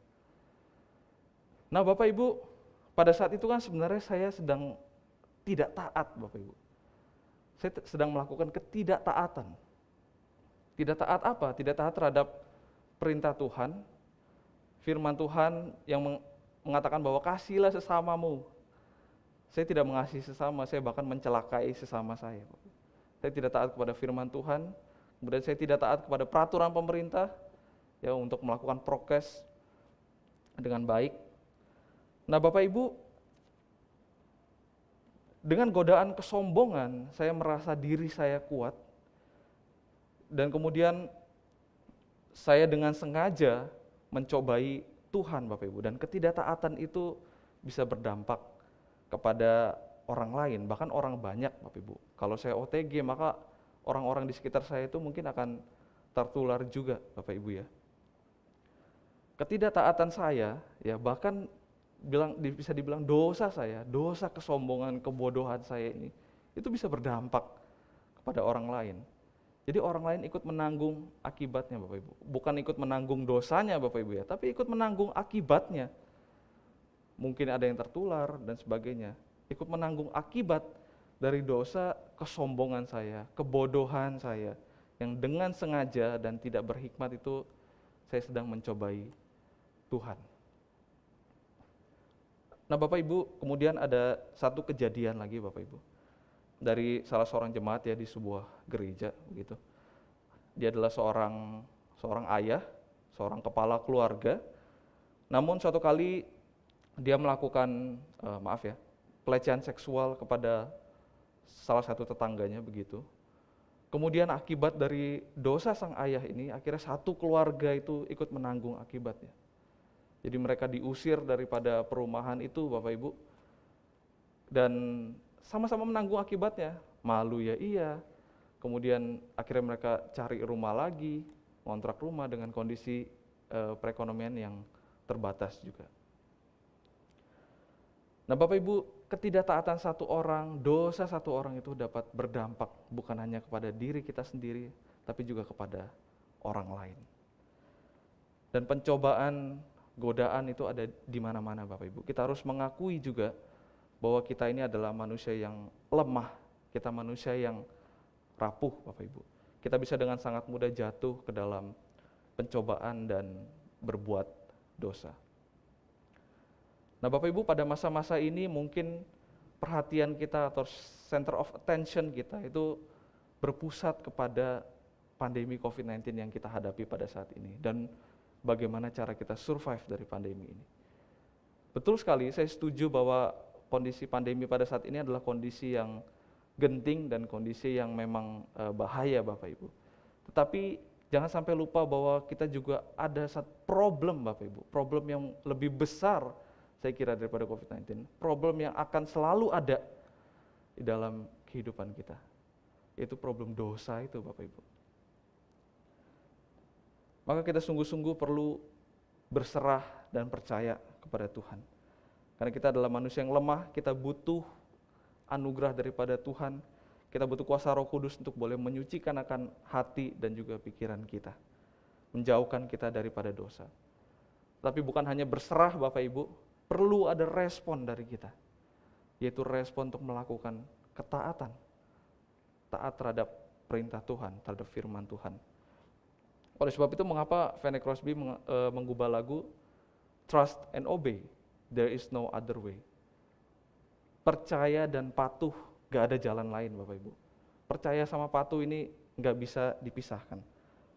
Nah Bapak Ibu, pada saat itu kan sebenarnya saya sedang tidak taat, Bapak Ibu. Saya sedang melakukan ketidaktaatan. Tidak taat apa? Tidak taat terhadap perintah Tuhan, firman Tuhan yang mengatakan bahwa kasihilah sesamamu. Saya tidak mengasihi sesama, saya bahkan mencelakai sesama saya. Saya tidak taat kepada firman Tuhan, kemudian saya tidak taat kepada peraturan pemerintah ya untuk melakukan prokes dengan baik. Nah Bapak Ibu, dengan godaan kesombongan, saya merasa diri saya kuat, dan kemudian saya dengan sengaja mencobai Tuhan, Bapak Ibu, dan ketidaktaatan itu bisa berdampak kepada orang lain, bahkan orang banyak, Bapak Ibu. Kalau saya OTG, maka orang-orang di sekitar saya itu mungkin akan tertular juga, Bapak Ibu ya. Ketidaktaatan saya, ya bahkan bisa dibilang dosa saya, dosa kesombongan, kebodohan saya ini, itu bisa berdampak kepada orang lain. Jadi orang lain ikut menanggung akibatnya, Bapak Ibu. Bukan ikut menanggung dosanya, Bapak Ibu ya, tapi ikut menanggung akibatnya. Mungkin ada yang tertular dan sebagainya. Ikut menanggung akibat dari dosa kesombongan saya, kebodohan saya, yang dengan sengaja dan tidak berhikmat itu saya sedang mencobai Tuhan. Nah Bapak Ibu, kemudian ada satu kejadian lagi Bapak Ibu, dari salah seorang jemaat ya di sebuah gereja begitu. Dia adalah seorang ayah, seorang kepala keluarga. Namun suatu kali dia melakukan pelecehan seksual kepada salah satu tetangganya begitu. Kemudian akibat dari dosa sang ayah ini, akhirnya satu keluarga itu ikut menanggung akibatnya. Jadi mereka diusir daripada perumahan itu Bapak Ibu. Dan sama-sama menanggung akibatnya. Malu ya iya, kemudian akhirnya mereka cari rumah lagi, ngontrak rumah dengan kondisi perekonomian yang terbatas juga. Nah Bapak Ibu, ketidaktaatan satu orang, dosa satu orang itu dapat berdampak bukan hanya kepada diri kita sendiri, tapi juga kepada orang lain. Dan pencobaan, godaan itu ada di mana-mana Bapak Ibu. Kita harus mengakui juga bahwa kita ini adalah manusia yang lemah, kita manusia yang rapuh Bapak Ibu. Kita bisa dengan sangat mudah jatuh ke dalam pencobaan dan berbuat dosa. Nah Bapak Ibu, pada masa-masa ini mungkin perhatian kita atau center of attention kita itu berpusat kepada pandemi COVID-19 yang kita hadapi pada saat ini dan bagaimana cara kita survive dari pandemi ini. Betul sekali, saya setuju bahwa kondisi pandemi pada saat ini adalah kondisi yang genting dan kondisi yang memang bahaya Bapak Ibu. Tetapi jangan sampai lupa bahwa kita juga ada satu problem Bapak Ibu, problem yang lebih besar saya kira daripada COVID-19, problem yang akan selalu ada di dalam kehidupan kita, yaitu problem dosa itu Bapak Ibu. Maka kita sungguh-sungguh perlu berserah dan percaya kepada Tuhan. Karena kita adalah manusia yang lemah, kita butuh anugerah daripada Tuhan, kita butuh kuasa Roh Kudus untuk boleh menyucikan akan hati dan juga pikiran kita, menjauhkan kita daripada dosa. Tapi bukan hanya berserah Bapak Ibu, perlu ada respon dari kita, yaitu respon untuk melakukan ketaatan, taat terhadap perintah Tuhan, terhadap firman Tuhan. Oleh sebab itu mengapa Fanny Crosby menggubah lagu Trust and Obey, There is no other way. Percaya dan patuh, gak ada jalan lain Bapak Ibu. Percaya sama patuh ini gak bisa dipisahkan.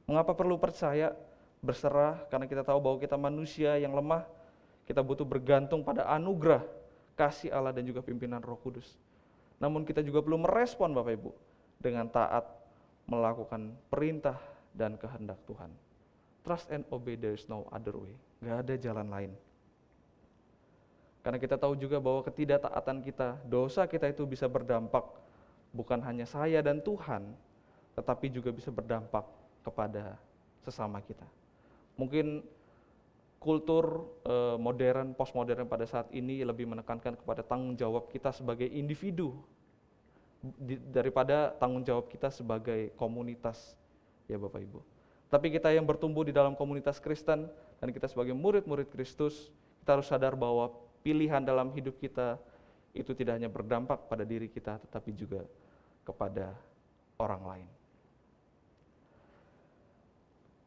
Mengapa perlu percaya, berserah, karena kita tahu bahwa kita manusia yang lemah, kita butuh bergantung pada anugerah, kasih Allah dan juga pimpinan Roh Kudus. Namun kita juga perlu merespon Bapak Ibu dengan taat melakukan perintah dan kehendak Tuhan. Trust and obey, there is no other way. Gak ada jalan lain. Karena kita tahu juga bahwa ketidaktaatan kita, dosa kita itu bisa berdampak bukan hanya saya dan Tuhan, tetapi juga bisa berdampak kepada sesama kita. Mungkin kultur modern, postmodern pada saat ini lebih menekankan kepada tanggung jawab kita sebagai individu daripada tanggung jawab kita sebagai komunitas, ya Bapak Ibu. Tapi kita yang bertumbuh di dalam komunitas Kristen dan kita sebagai murid-murid Kristus, kita harus sadar bahwa pilihan dalam hidup kita itu tidak hanya berdampak pada diri kita, tetapi juga kepada orang lain.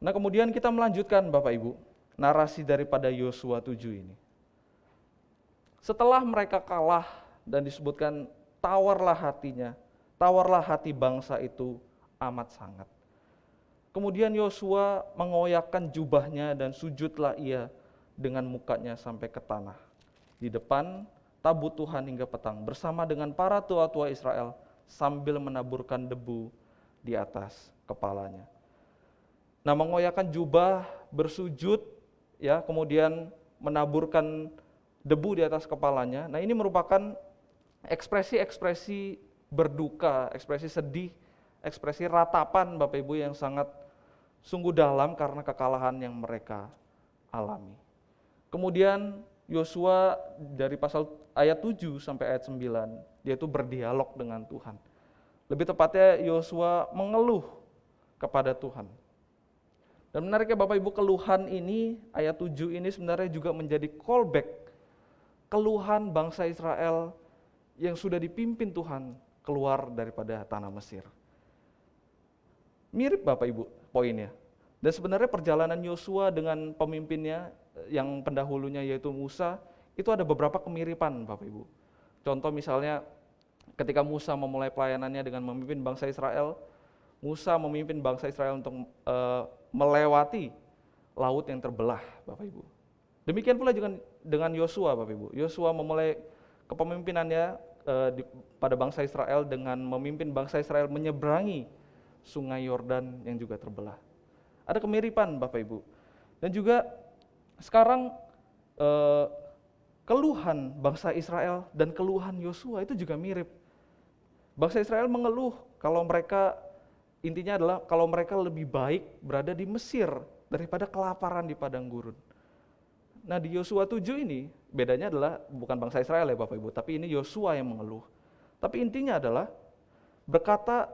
Nah kemudian kita melanjutkan Bapak Ibu, narasi daripada Yosua 7 ini. Setelah mereka kalah dan disebutkan tawarlah hatinya, tawarlah hati bangsa itu amat sangat. Kemudian Yosua mengoyakkan jubahnya dan sujudlah ia dengan mukanya sampai ke tanah. Di depan tabut Tuhan hingga petang bersama dengan para tua-tua Israel sambil menaburkan debu di atas kepalanya. Nah mengoyakkan jubah, bersujud, ya, kemudian menaburkan debu di atas kepalanya. Nah ini merupakan ekspresi-ekspresi berduka, ekspresi sedih, ekspresi ratapan Bapak Ibu yang sangat sungguh dalam karena kekalahan yang mereka alami. Kemudian Yosua dari pasal ayat 7 sampai ayat 9, dia itu berdialog dengan Tuhan. Lebih tepatnya Yosua mengeluh kepada Tuhan. Dan menariknya Bapak Ibu, keluhan ini, ayat 7 ini sebenarnya juga menjadi callback keluhan bangsa Israel yang sudah dipimpin Tuhan keluar daripada tanah Mesir. Mirip Bapak Ibu poinnya. Dan sebenarnya perjalanan Yosua dengan pemimpinnya yang pendahulunya yaitu Musa, itu ada beberapa kemiripan Bapak Ibu. Contoh misalnya ketika Musa memulai pelayanannya dengan memimpin bangsa Israel, Musa memimpin bangsa Israel untuk melewati laut yang terbelah, Bapak Ibu. Demikian pula juga dengan Yosua, Bapak Ibu. Yosua memulai kepemimpinannya pada bangsa Israel dengan memimpin bangsa Israel menyeberangi sungai Yordan yang juga terbelah. Ada kemiripan, Bapak Ibu. Dan juga sekarang keluhan bangsa Israel dan keluhan Yosua itu juga mirip. Bangsa Israel mengeluh kalau mereka, intinya adalah kalau mereka lebih baik berada di Mesir daripada kelaparan di padang gurun. Nah di Yosua 7 ini, bedanya adalah bukan bangsa Israel ya Bapak Ibu, tapi ini Yosua yang mengeluh. Tapi intinya adalah berkata,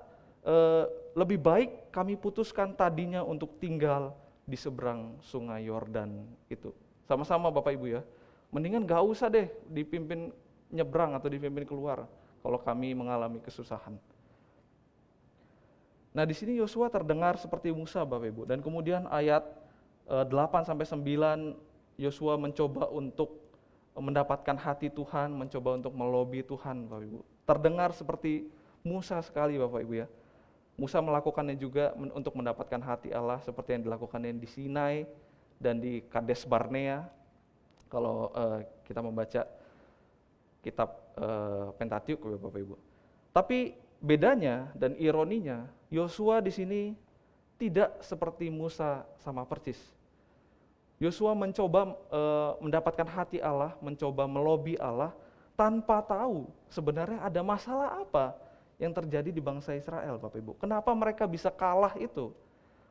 lebih baik kami putuskan tadinya untuk tinggal di seberang sungai Yordan itu. Sama-sama Bapak Ibu ya, mendingan gak usah deh dipimpin nyebrang atau dipimpin keluar kalau kami mengalami kesusahan. Nah di sini Yosua terdengar seperti Musa Bapak Ibu, dan kemudian ayat 8-9 Yosua mencoba untuk mendapatkan hati Tuhan, mencoba untuk melobi Tuhan Bapak Ibu. Terdengar seperti Musa sekali Bapak Ibu ya. Musa melakukannya juga untuk mendapatkan hati Allah seperti yang dilakukannya di Sinai dan di Kades Barnea. Kalau kita membaca kitab Pentateuch Bapak Ibu. Tapi bedanya dan ironinya, Yosua di sini tidak seperti Musa sama persis. Yosua mencoba mendapatkan hati Allah, mencoba melobi Allah tanpa tahu sebenarnya ada masalah apa yang terjadi di bangsa Israel, Bapak Ibu. Kenapa mereka bisa kalah itu?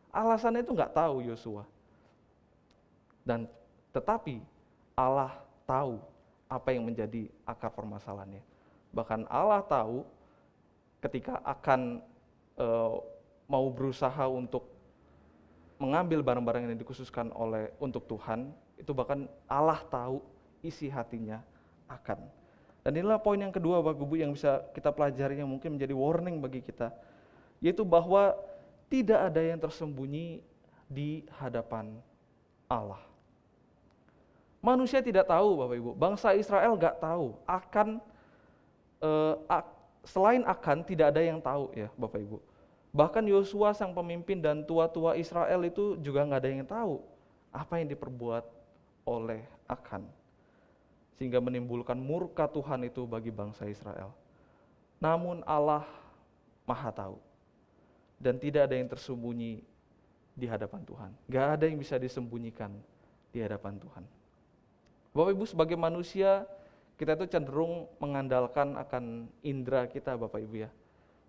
Alasannya itu nggak tahu Yosua. Dan tetapi Allah tahu apa yang menjadi akar permasalahannya. Bahkan Allah tahu ketika akan mau berusaha untuk mengambil barang-barang yang dikhususkan untuk Tuhan, itu bahkan Allah tahu isi hatinya akan. Dan inilah poin yang kedua Bapak Ibu yang bisa kita pelajari, yang mungkin menjadi warning bagi kita, yaitu bahwa tidak ada yang tersembunyi di hadapan Allah. Manusia tidak tahu Bapak Ibu, bangsa Israel gak tahu, selain akan tidak ada yang tahu ya Bapak Ibu. Bahkan Yosua sang pemimpin dan tua-tua Israel itu juga nggak ada yang tahu apa yang diperbuat oleh Akan, sehingga menimbulkan murka Tuhan itu bagi bangsa Israel. Namun Allah Maha tahu dan tidak ada yang tersembunyi di hadapan Tuhan. Nggak ada yang bisa disembunyikan di hadapan Tuhan. Bapak Ibu, sebagai manusia kita itu cenderung mengandalkan akan indera kita Bapak Ibu ya,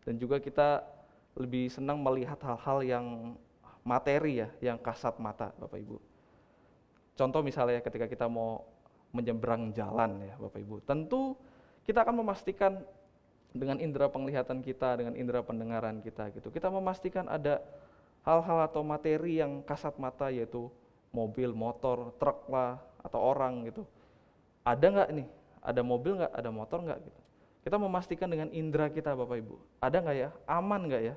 dan juga kita lebih senang melihat hal-hal yang materi ya, yang kasat mata Bapak Ibu. Contoh misalnya ketika kita mau menyeberang jalan ya Bapak Ibu, tentu kita akan memastikan dengan indera penglihatan kita, dengan indera pendengaran kita gitu. Kita memastikan ada hal-hal atau materi yang kasat mata, yaitu mobil, motor, truk lah, atau orang gitu. Ada nggak nih? Ada mobil nggak? Ada motor nggak gitu. Kita memastikan dengan indera kita Bapak Ibu, ada nggak ya? Aman nggak ya?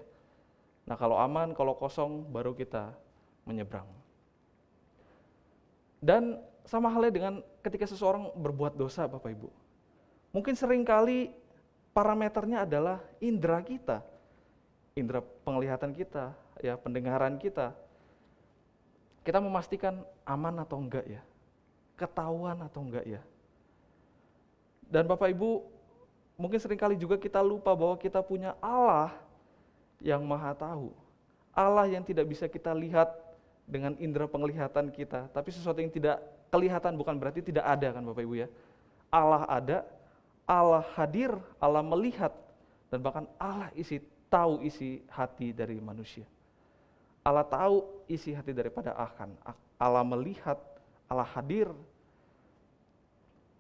Nah kalau aman, kalau kosong, baru kita menyeberang. Dan sama halnya dengan ketika seseorang berbuat dosa Bapak Ibu. Mungkin seringkali parameternya adalah indera kita. Indera penglihatan kita, ya pendengaran kita. Kita memastikan aman atau enggak ya? Ketahuan atau enggak ya? Dan Bapak Ibu, mungkin seringkali juga kita lupa bahwa kita punya Allah yang Maha tahu. Allah yang tidak bisa kita lihat dengan indera penglihatan kita, tapi sesuatu yang tidak kelihatan bukan berarti tidak ada kan Bapak Ibu ya. Allah ada, Allah hadir, Allah melihat, dan bahkan Allah tahu isi hati dari manusia. Allah tahu isi hati daripada Akan. Allah melihat, Allah hadir.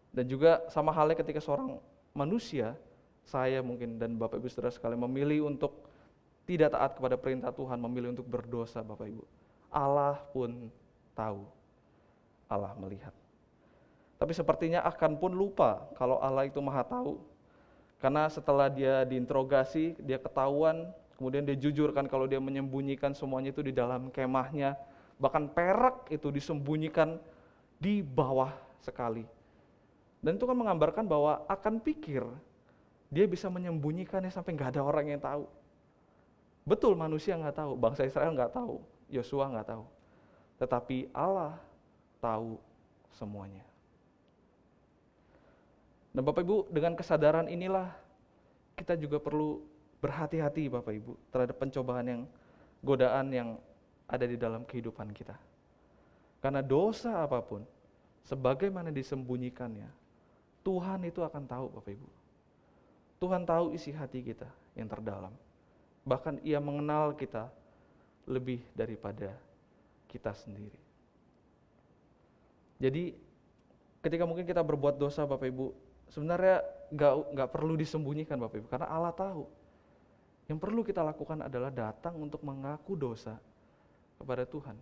Dan juga sama halnya ketika seorang manusia, saya mungkin dan Bapak Ibu Saudara sekalian memilih untuk tidak taat kepada perintah Tuhan, memilih untuk berdosa Bapak Ibu. Allah pun tahu, Allah melihat. Tapi sepertinya Akan pun lupa kalau Allah itu Maha tahu. Karena setelah dia diinterogasi, dia ketahuan, kemudian dia jujurkan kalau dia menyembunyikan semuanya itu di dalam kemahnya. Bahkan perak itu disembunyikan di bawah sekali. Dan itu kan menggambarkan bahwa Akan pikir dia bisa menyembunyikannya sampai nggak ada orang yang tahu. Betul, manusia nggak tahu, bangsa Israel nggak tahu, Yosua nggak tahu. Tetapi Allah tahu semuanya. Dan Bapak Ibu, dengan kesadaran inilah kita juga perlu berhati-hati Bapak Ibu terhadap pencobaan godaan yang ada di dalam kehidupan kita. Karena dosa apapun, sebagaimana disembunyikannya, Tuhan itu akan tahu Bapak Ibu. Tuhan tahu isi hati kita yang terdalam. Bahkan Ia mengenal kita lebih daripada kita sendiri. Jadi ketika mungkin kita berbuat dosa Bapak Ibu, sebenarnya nggak perlu disembunyikan Bapak Ibu, karena Allah tahu. Yang perlu kita lakukan adalah datang untuk mengaku dosa kepada Tuhan.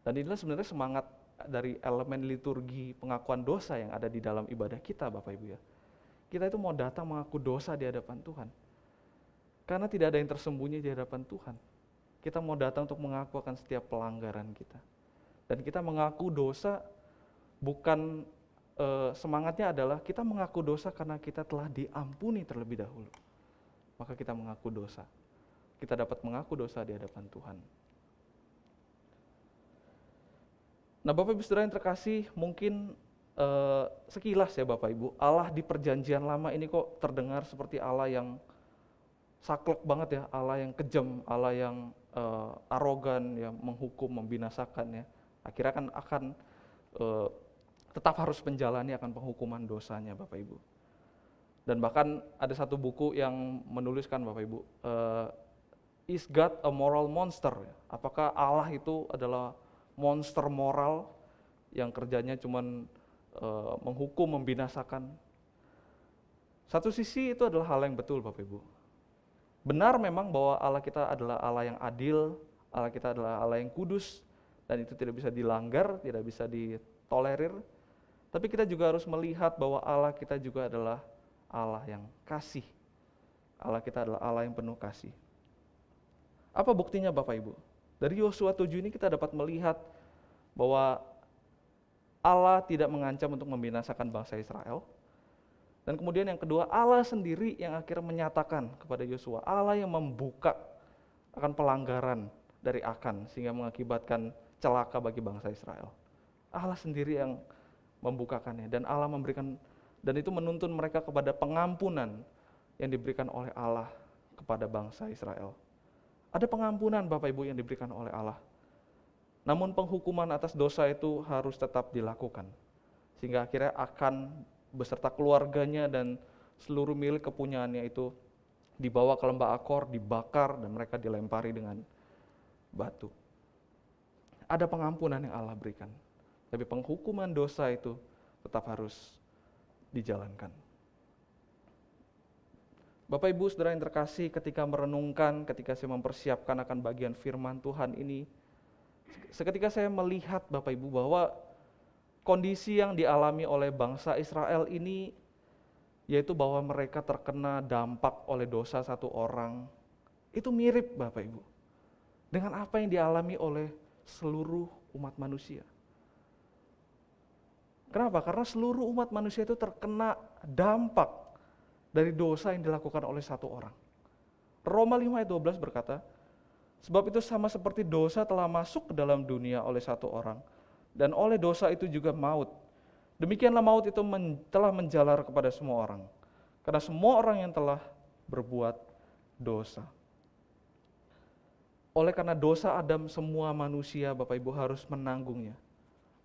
Dan inilah sebenarnya semangat dari elemen liturgi pengakuan dosa yang ada di dalam ibadah kita Bapak Ibu ya. Kita itu mau datang mengaku dosa di hadapan Tuhan. Karena tidak ada yang tersembunyi di hadapan Tuhan. Kita mau datang untuk mengaku akan setiap pelanggaran kita. Dan kita mengaku dosa bukan semangatnya adalah kita mengaku dosa karena kita telah diampuni terlebih dahulu. Maka kita mengaku dosa. Kita dapat mengaku dosa di hadapan Tuhan. Nah Bapak Ibu Saudara yang terkasih, mungkin sekilas ya Bapak Ibu, Allah di perjanjian lama ini kok terdengar seperti Allah yang saklek banget ya, Allah yang kejam, Allah yang arogan, ya, menghukum, membinasakan ya. Akhirnya akan tetap harus menjalani akan penghukuman dosanya Bapak Ibu. Dan bahkan ada satu buku yang menuliskan Bapak Ibu, is God a moral monster? Apakah Allah itu adalah monster moral yang kerjanya cuman menghukum, membinasakan? Satu sisi itu adalah hal yang betul Bapak Ibu. Benar memang bahwa Allah kita adalah Allah yang adil, Allah kita adalah Allah yang kudus, dan itu tidak bisa dilanggar, tidak bisa ditolerir. Tapi kita juga harus melihat bahwa Allah kita juga adalah Allah yang kasih. Allah kita adalah Allah yang penuh kasih. Apa buktinya Bapak Ibu? Dari Yosua 7 ini kita dapat melihat bahwa Allah tidak mengancam untuk membinasakan bangsa Israel. Dan kemudian yang kedua, Allah sendiri yang akhirnya menyatakan kepada Yosua, Allah yang membuka akan pelanggaran dari Akan sehingga mengakibatkan celaka bagi bangsa Israel. Allah sendiri yang membukakannya, dan Allah memberikan, dan itu menuntun mereka kepada pengampunan yang diberikan oleh Allah kepada bangsa Israel. Ada pengampunan Bapak Ibu yang diberikan oleh Allah. Namun penghukuman atas dosa itu harus tetap dilakukan. Sehingga akhirnya Akan beserta keluarganya dan seluruh milik kepunyaannya itu dibawa ke lembah Akor, dibakar, dan mereka dilempari dengan batu. Ada pengampunan yang Allah berikan. Tapi penghukuman dosa itu tetap harus dijalankan. Bapak Ibu Saudara yang terkasih, ketika merenungkan, ketika saya mempersiapkan akan bagian firman Tuhan ini, seketika saya melihat Bapak Ibu bahwa kondisi yang dialami oleh bangsa Israel ini, yaitu bahwa mereka terkena dampak oleh dosa satu orang, itu mirip Bapak Ibu dengan apa yang dialami oleh seluruh umat manusia. Kenapa? Karena seluruh umat manusia itu terkena dampak dari dosa yang dilakukan oleh satu orang. Roma 5 ayat 12 berkata, sebab itu sama seperti dosa telah masuk ke dalam dunia oleh satu orang, dan oleh dosa itu juga maut. Demikianlah maut itu telah menjalar kepada semua orang, karena semua orang yang telah berbuat dosa. Oleh karena dosa Adam, semua manusia Bapak Ibu harus menanggungnya.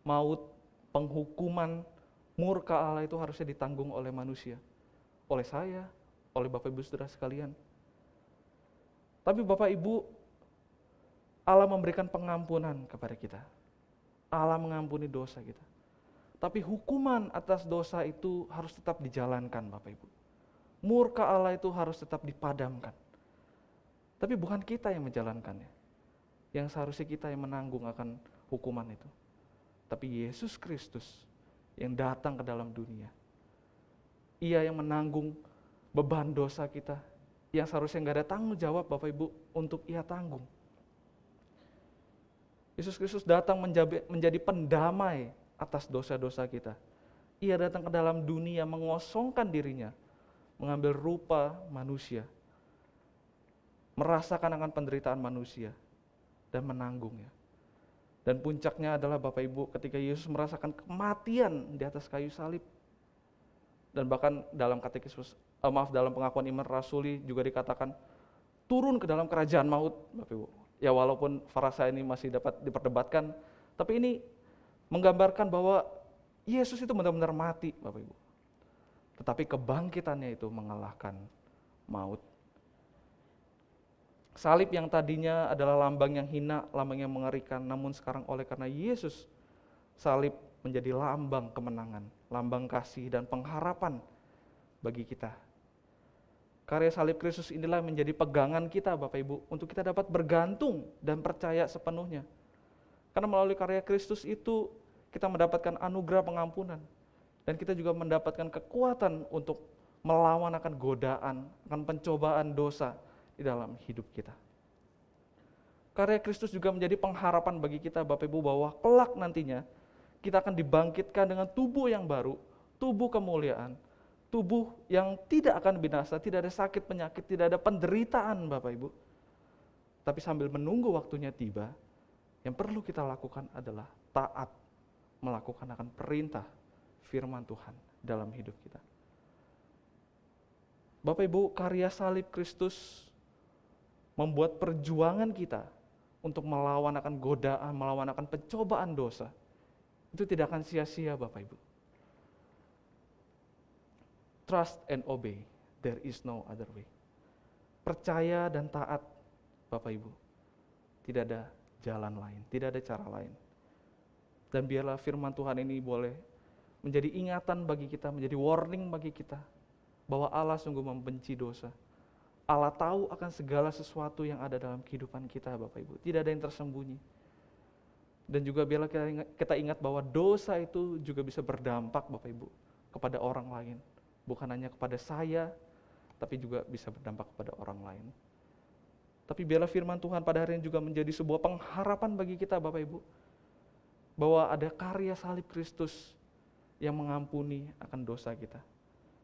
Maut, penghukuman, murka Allah itu harusnya ditanggung oleh manusia. Oleh saya, oleh Bapak Ibu Saudara sekalian. Tapi Bapak Ibu, Allah memberikan pengampunan kepada kita. Allah mengampuni dosa kita. Tapi hukuman atas dosa itu harus tetap dijalankan Bapak Ibu. Murka Allah itu harus tetap dipadamkan. Tapi bukan kita yang menjalankannya. Yang seharusnya kita yang menanggung akan hukuman itu. Tapi Yesus Kristus yang datang ke dalam dunia. Ia yang menanggung beban dosa kita. Yang seharusnya nggak ada tanggung jawab Bapak Ibu untuk Ia tanggung. Yesus Kristus datang menjadi pendamai atas dosa-dosa kita. Ia datang ke dalam dunia mengosongkan dirinya, mengambil rupa manusia, merasakan akan penderitaan manusia, dan menanggungnya. Dan puncaknya adalah Bapak Ibu ketika Yesus merasakan kematian di atas kayu salib. Dan bahkan dalam dalam pengakuan iman rasuli juga dikatakan turun ke dalam kerajaan maut Bapak Ibu. Ya walaupun frasa ini masih dapat diperdebatkan, tapi ini menggambarkan bahwa Yesus itu benar-benar mati Bapak Ibu. tetapi kebangkitannya itu mengalahkan maut. Salib yang tadinya adalah lambang yang hina, lambang yang mengerikan, namun sekarang oleh karena Yesus, salib menjadi lambang kemenangan, lambang kasih dan pengharapan bagi kita. Karya salib Kristus inilah menjadi pegangan kita Bapak Ibu, untuk kita dapat bergantung dan percaya sepenuhnya. Karena melalui karya Kristus itu kita mendapatkan anugerah pengampunan, dan kita juga mendapatkan kekuatan untuk melawan akan godaan, akan pencobaan dosa di dalam hidup kita. Karya Kristus juga menjadi pengharapan bagi kita Bapak Ibu, bahwa kelak nantinya kita akan dibangkitkan dengan tubuh yang baru, tubuh kemuliaan, tubuh yang tidak akan binasa, tidak ada sakit penyakit, tidak ada penderitaan Bapak Ibu. Tapi sambil menunggu waktunya tiba, yang perlu kita lakukan adalah taat melakukan akan perintah firman Tuhan dalam hidup kita. Bapak Ibu, karya salib Kristus membuat perjuangan kita untuk melawan akan godaan, melawan akan pencobaan dosa, itu tidak akan sia-sia Bapak Ibu. Trust and obey, there is no other way. Percaya dan taat Bapak Ibu, tidak ada jalan lain, tidak ada cara lain. Dan biarlah firman Tuhan ini boleh menjadi ingatan bagi kita, menjadi warning bagi kita, bahwa Allah sungguh membenci dosa. Allah tahu akan segala sesuatu yang ada dalam kehidupan kita Bapak Ibu, tidak ada yang tersembunyi. Dan juga biarlah kita ingat bahwa dosa itu juga bisa berdampak Bapak Ibu kepada orang lain. Bukan hanya kepada saya, tapi juga bisa berdampak kepada orang lain. Tapi biarlah firman Tuhan pada hari ini juga menjadi sebuah pengharapan bagi kita Bapak Ibu, bahwa ada karya salib Kristus yang mengampuni akan dosa kita.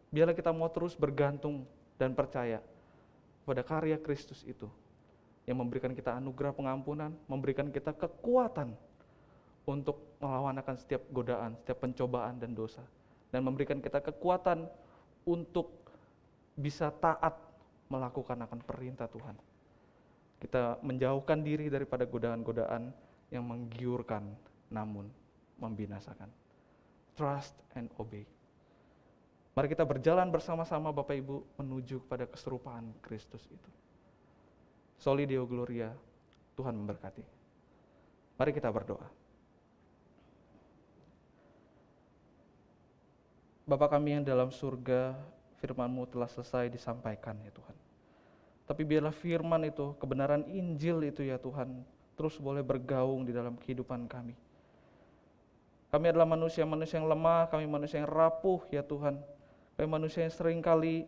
Biarlah kita mau terus bergantung dan percaya pada karya Kristus itu, yang memberikan kita anugerah pengampunan, memberikan kita kekuatan untuk melawan akan setiap godaan, setiap pencobaan dan dosa, dan memberikan kita kekuatan untuk bisa taat melakukan akan perintah Tuhan. Kita menjauhkan diri daripada godaan-godaan yang menggiurkan namun membinasakan. Trust and obey. Mari kita berjalan bersama-sama Bapak Ibu menuju kepada keserupaan Kristus itu. Soli Deo Gloria, Tuhan memberkati. Mari kita berdoa. Bapa kami yang dalam surga, firman-Mu telah selesai disampaikan ya Tuhan. Tapi biarlah firman itu, kebenaran Injil itu ya Tuhan, terus boleh bergaung di dalam kehidupan kami. Kami adalah manusia-manusia yang lemah, kami manusia yang rapuh ya Tuhan. Kami manusia yang seringkali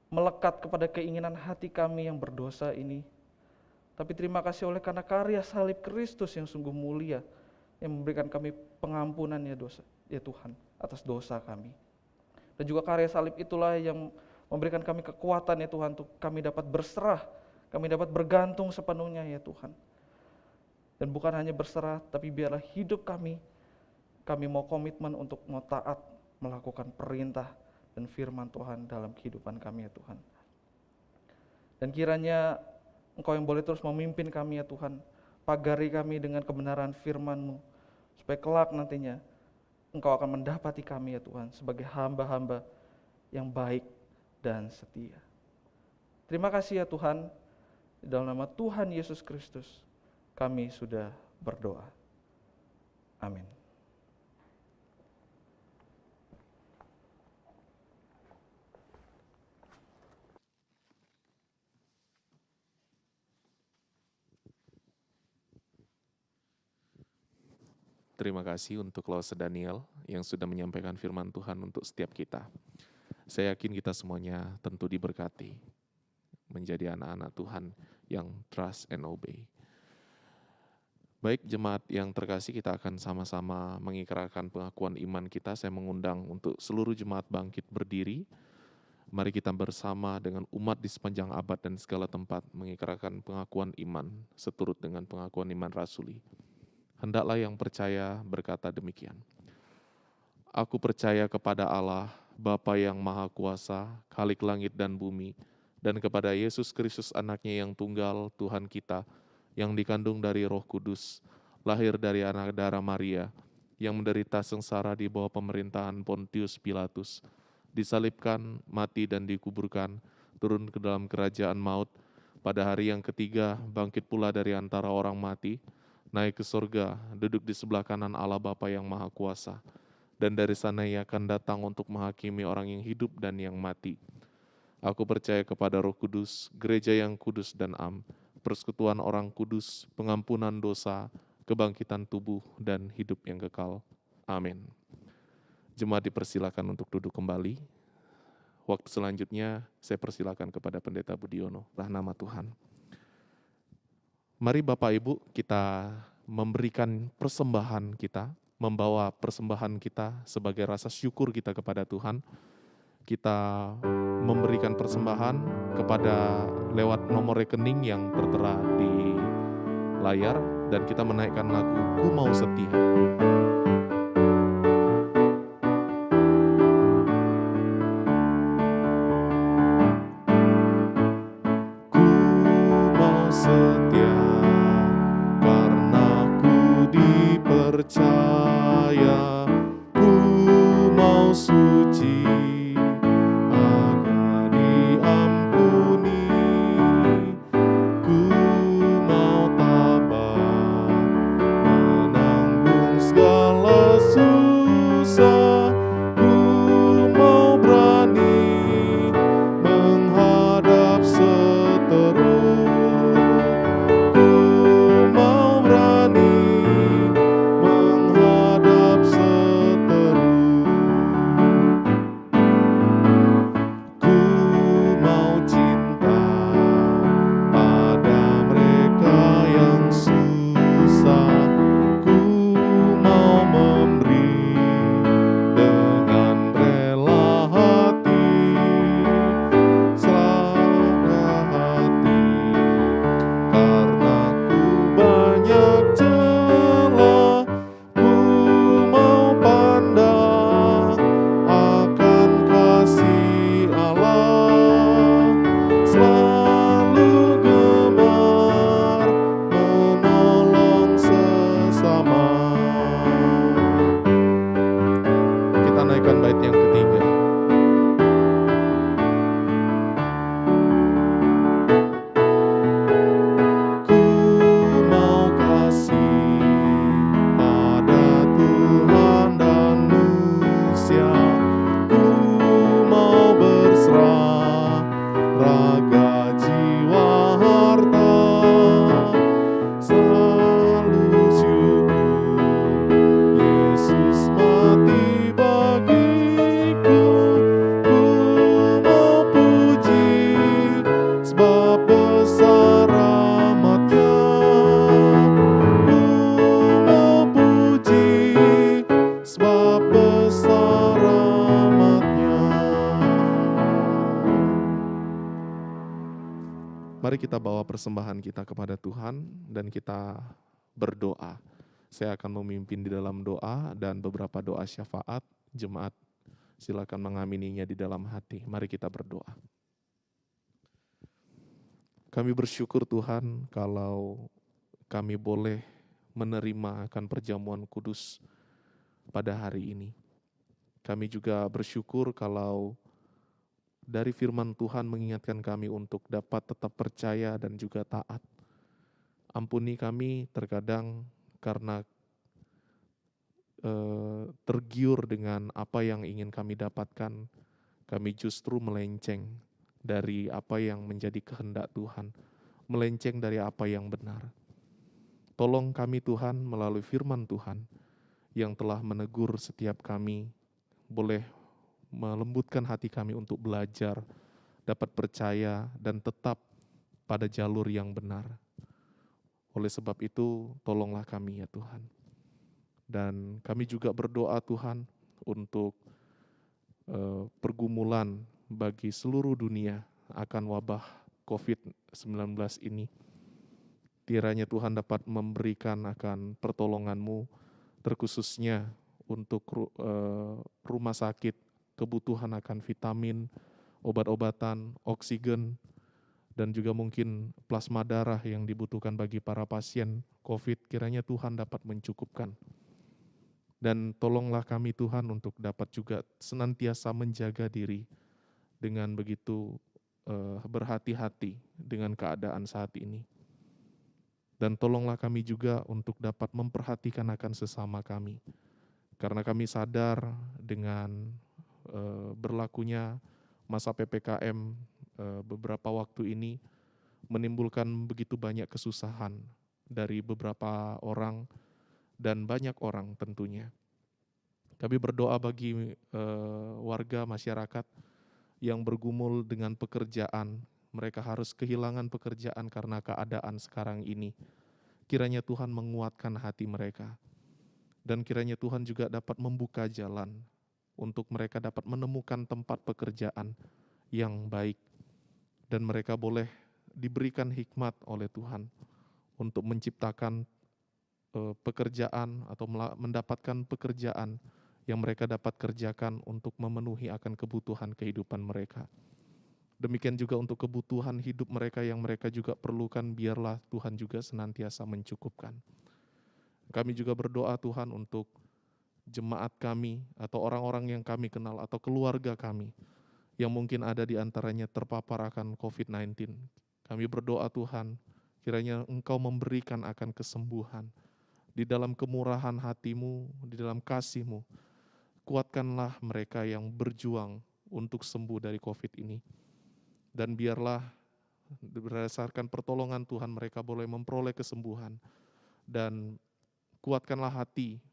melekat kepada keinginan hati kami yang berdosa ini. Tapi terima kasih oleh karena karya salib Kristus yang sungguh mulia, yang memberikan kami pengampunan ya dosa, ya Tuhan, atas dosa kami. Dan juga karya salib itulah yang memberikan kami kekuatan ya Tuhan, untuk kami dapat berserah, kami dapat bergantung sepenuhnya ya Tuhan. Dan bukan hanya berserah, tapi biarlah hidup kami mau komitmen untuk mau taat melakukan perintah dan firman Tuhan dalam kehidupan kami ya Tuhan. Dan kiranya Engkau yang boleh terus memimpin kami ya Tuhan, pagari kami dengan kebenaran firman-Mu, supaya kelak nantinya Engkau akan mendapati kami ya Tuhan sebagai hamba-hamba yang baik dan setia. Terima kasih ya Tuhan, di dalam nama Tuhan Yesus Kristus kami sudah berdoa. Amin.
Terima kasih untuk Lause Daniel yang sudah menyampaikan firman Tuhan untuk setiap kita. Saya yakin kita semuanya tentu diberkati menjadi anak-anak Tuhan yang trust and obey. Baik jemaat yang terkasih, kita akan sama-sama mengikrarkan pengakuan iman kita. Saya mengundang untuk seluruh jemaat bangkit berdiri. Mari kita bersama dengan umat di sepanjang abad dan segala tempat mengikrarkan pengakuan iman seturut dengan pengakuan iman rasuli. Hendaklah yang percaya berkata demikian. Aku percaya kepada Allah, Bapa yang Maha Kuasa, Khalik langit dan bumi, dan kepada Yesus Kristus anaknya yang tunggal, Tuhan kita, yang dikandung dari Roh Kudus, lahir dari anak darah Maria, yang menderita sengsara di bawah pemerintahan Pontius Pilatus, disalibkan, mati dan dikuburkan, turun ke dalam kerajaan maut. Pada hari yang ketiga, bangkit pula dari antara orang mati, naik ke surga, duduk di sebelah kanan Allah Bapa yang Maha Kuasa. Dan dari sana Ia akan datang untuk menghakimi orang yang hidup dan yang mati. Aku percaya kepada Roh Kudus, gereja yang kudus dan am, persekutuan orang kudus, pengampunan dosa, kebangkitan tubuh, dan hidup yang kekal. Amin. Jemaat dipersilakan untuk duduk kembali. Waktu selanjutnya saya persilakan kepada Pendeta Budiono. Nama Tuhan. Mari Bapak Ibu kita memberikan persembahan kita, membawa persembahan kita sebagai rasa syukur kita kepada Tuhan. Kita memberikan persembahan kepada lewat nomor rekening yang tertera di layar dan kita menaikkan lagu Ku Mau Setia. Setia karena ku dipercaya, ku mau suci agar diampuni, ku mau tabah menanggung segala susah, ku mau berani menghadap seteru. Mari kita bawa persembahan kita kepada Tuhan dan kita berdoa. Saya akan memimpin di dalam doa dan beberapa doa syafaat. Jemaat silakan mengamininya di dalam hati. Mari kita berdoa. Kami bersyukur Tuhan kalau kami boleh menerima akan perjamuan kudus pada hari ini. Kami juga bersyukur kalau dari firman Tuhan mengingatkan kami untuk dapat tetap percaya dan juga taat. Ampuni kami terkadang karena tergiur dengan apa yang ingin kami dapatkan, kami justru melenceng dari apa yang menjadi kehendak Tuhan, melenceng dari apa yang benar. Tolong kami Tuhan melalui firman Tuhan yang telah menegur setiap kami, boleh melembutkan hati kami untuk belajar, dapat percaya dan tetap pada jalur yang benar. Oleh sebab itu, tolonglah kami ya Tuhan. Dan kami juga berdoa Tuhan untuk pergumulan bagi seluruh dunia akan wabah COVID-19 ini. Kiranya Tuhan dapat memberikan akan pertolongan-Mu, terkhususnya untuk rumah sakit, kebutuhan akan vitamin, obat-obatan, oksigen, dan juga mungkin plasma darah yang dibutuhkan bagi para pasien COVID, kiranya Tuhan dapat mencukupkan. Dan tolonglah kami Tuhan untuk dapat juga senantiasa menjaga diri dengan begitu berhati-hati dengan keadaan saat ini. Dan tolonglah kami juga untuk dapat memperhatikan akan sesama kami. Karena kami sadar dengan berlakunya masa PPKM beberapa waktu ini menimbulkan begitu banyak kesusahan dari beberapa orang dan banyak orang tentunya. Kami berdoa bagi warga masyarakat yang bergumul dengan pekerjaan. Mereka harus kehilangan pekerjaan karena keadaan sekarang ini. Kiranya Tuhan menguatkan hati mereka. Dan kiranya Tuhan juga dapat membuka jalan untuk mereka dapat menemukan tempat pekerjaan yang baik. Dan mereka boleh diberikan hikmat oleh Tuhan untuk menciptakan pekerjaan atau mendapatkan pekerjaan yang mereka dapat kerjakan untuk memenuhi akan kebutuhan kehidupan mereka. Demikian juga untuk kebutuhan hidup mereka yang mereka juga perlukan, biarlah Tuhan juga senantiasa mencukupkan. Kami juga berdoa Tuhan untuk jemaat kami atau orang-orang yang kami kenal atau keluarga kami yang mungkin ada di antaranya terpapar akan COVID-19. Kami berdoa Tuhan, kiranya Engkau memberikan akan kesembuhan di dalam kemurahan hati-Mu, di dalam kasih-Mu. Kuatkanlah mereka yang berjuang untuk sembuh dari COVID ini. Dan biarlah berdasarkan pertolongan Tuhan mereka boleh memperoleh kesembuhan. Dan kuatkanlah hati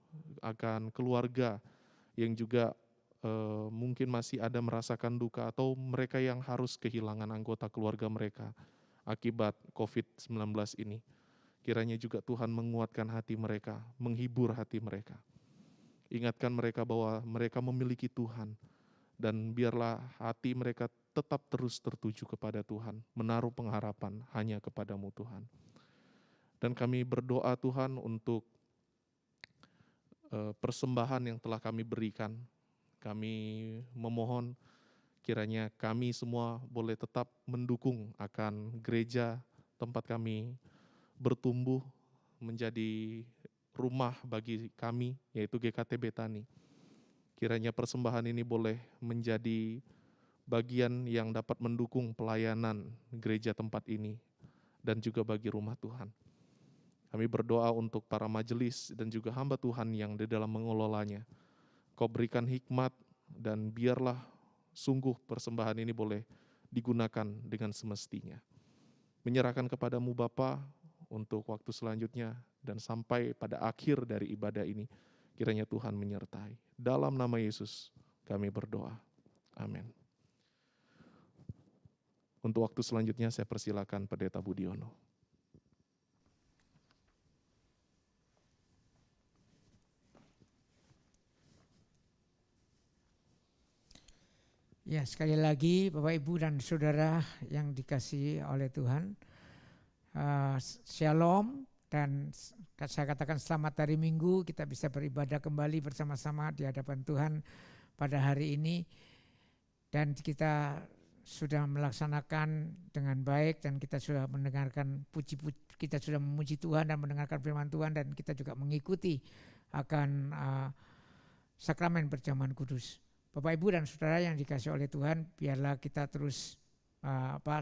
akan keluarga yang juga mungkin masih ada merasakan duka atau mereka yang harus kehilangan anggota keluarga mereka akibat COVID-19 ini. Kiranya juga Tuhan menguatkan hati mereka, menghibur hati mereka. Ingatkan mereka bahwa mereka memiliki Tuhan. Dan biarlah hati mereka tetap terus tertuju kepada Tuhan, menaruh pengharapan hanya kepadamu Tuhan. Dan kami berdoa Tuhan untuk persembahan yang telah kami berikan. Kami memohon kiranya kami semua boleh tetap mendukung akan gereja tempat kami bertumbuh menjadi rumah bagi kami, yaitu GKT Betani. Kiranya persembahan ini boleh menjadi bagian yang dapat mendukung pelayanan gereja tempat ini dan juga bagi rumah Tuhan. Kami berdoa untuk para majelis dan juga hamba Tuhan yang di dalam mengelolanya. Kau berikan hikmat dan biarlah sungguh persembahan ini boleh digunakan dengan semestinya. Menyerahkan kepadamu Bapa untuk waktu selanjutnya dan sampai pada akhir dari ibadah ini. Kiranya Tuhan menyertai. Dalam nama Yesus kami berdoa. Amin. Untuk waktu selanjutnya saya persilakan Pendeta Budiono.
Ya, sekali lagi Bapak Ibu dan Saudara yang dikasihi oleh Tuhan. Shalom. Dan saya katakan selamat hari Minggu, kita bisa beribadah kembali bersama-sama di hadapan Tuhan pada hari ini. Dan kita sudah melaksanakan dengan baik dan kita sudah mendengarkan kita sudah memuji Tuhan dan mendengarkan firman Tuhan dan kita juga mengikuti akan sakramen perjamuan kudus. Bapak Ibu dan Saudara yang dikasihi oleh Tuhan, biarlah kita terus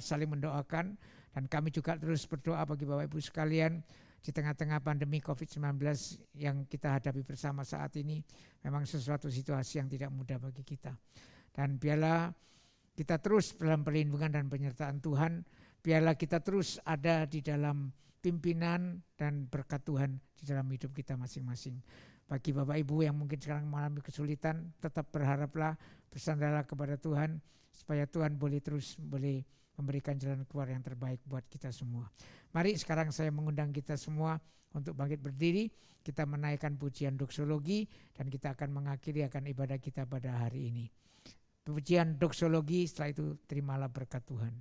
saling mendoakan dan kami juga terus berdoa bagi Bapak Ibu sekalian. Di tengah-tengah pandemi COVID-19 yang kita hadapi bersama saat ini, memang sesuatu situasi yang tidak mudah bagi kita. Dan biarlah kita terus dalam perlindungan dan penyertaan Tuhan, biarlah kita terus ada di dalam pimpinan dan berkat Tuhan di dalam hidup kita masing-masing. Bagi Bapak Ibu yang mungkin sekarang mengalami kesulitan, tetap berharaplah, bersandarlah kepada Tuhan, supaya Tuhan boleh memberikan jalan keluar yang terbaik buat kita semua. Mari sekarang saya mengundang kita semua untuk bangkit berdiri, kita menaikkan pujian doksologi dan kita akan mengakhiri akan ibadah kita pada hari ini. Pujian doksologi, setelah itu terimalah berkat Tuhan.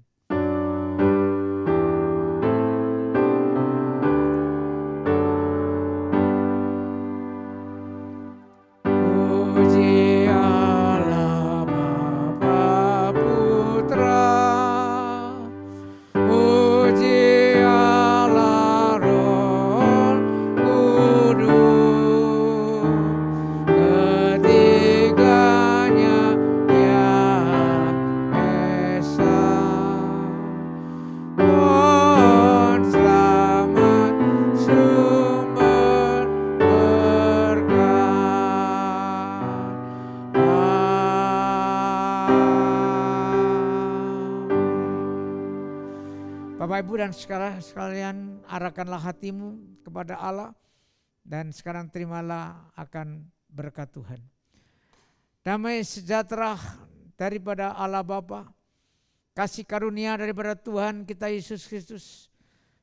Bapak Ibu dan sekalian, arahkanlah hatimu kepada Allah dan sekarang terimalah akan berkat Tuhan. Damai sejahtera daripada Allah Bapa, kasih karunia daripada Tuhan kita Yesus Kristus,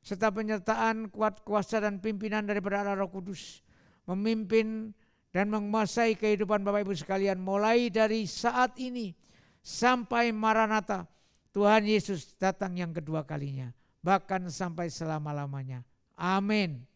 serta penyertaan kuat kuasa dan pimpinan daripada Allah Roh Kudus memimpin dan menguasai kehidupan Bapak Ibu sekalian mulai dari saat ini sampai Maranatha, Tuhan Yesus datang yang kedua kalinya, bahkan sampai selama-lamanya. Amin.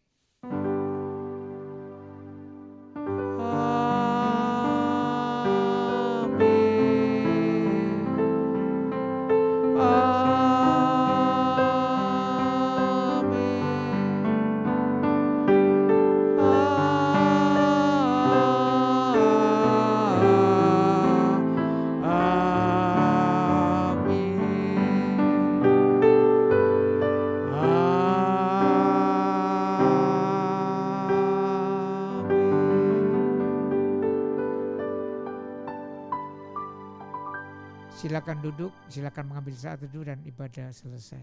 Silakan duduk, silakan mengambil saat teduh dan ibadah selesai.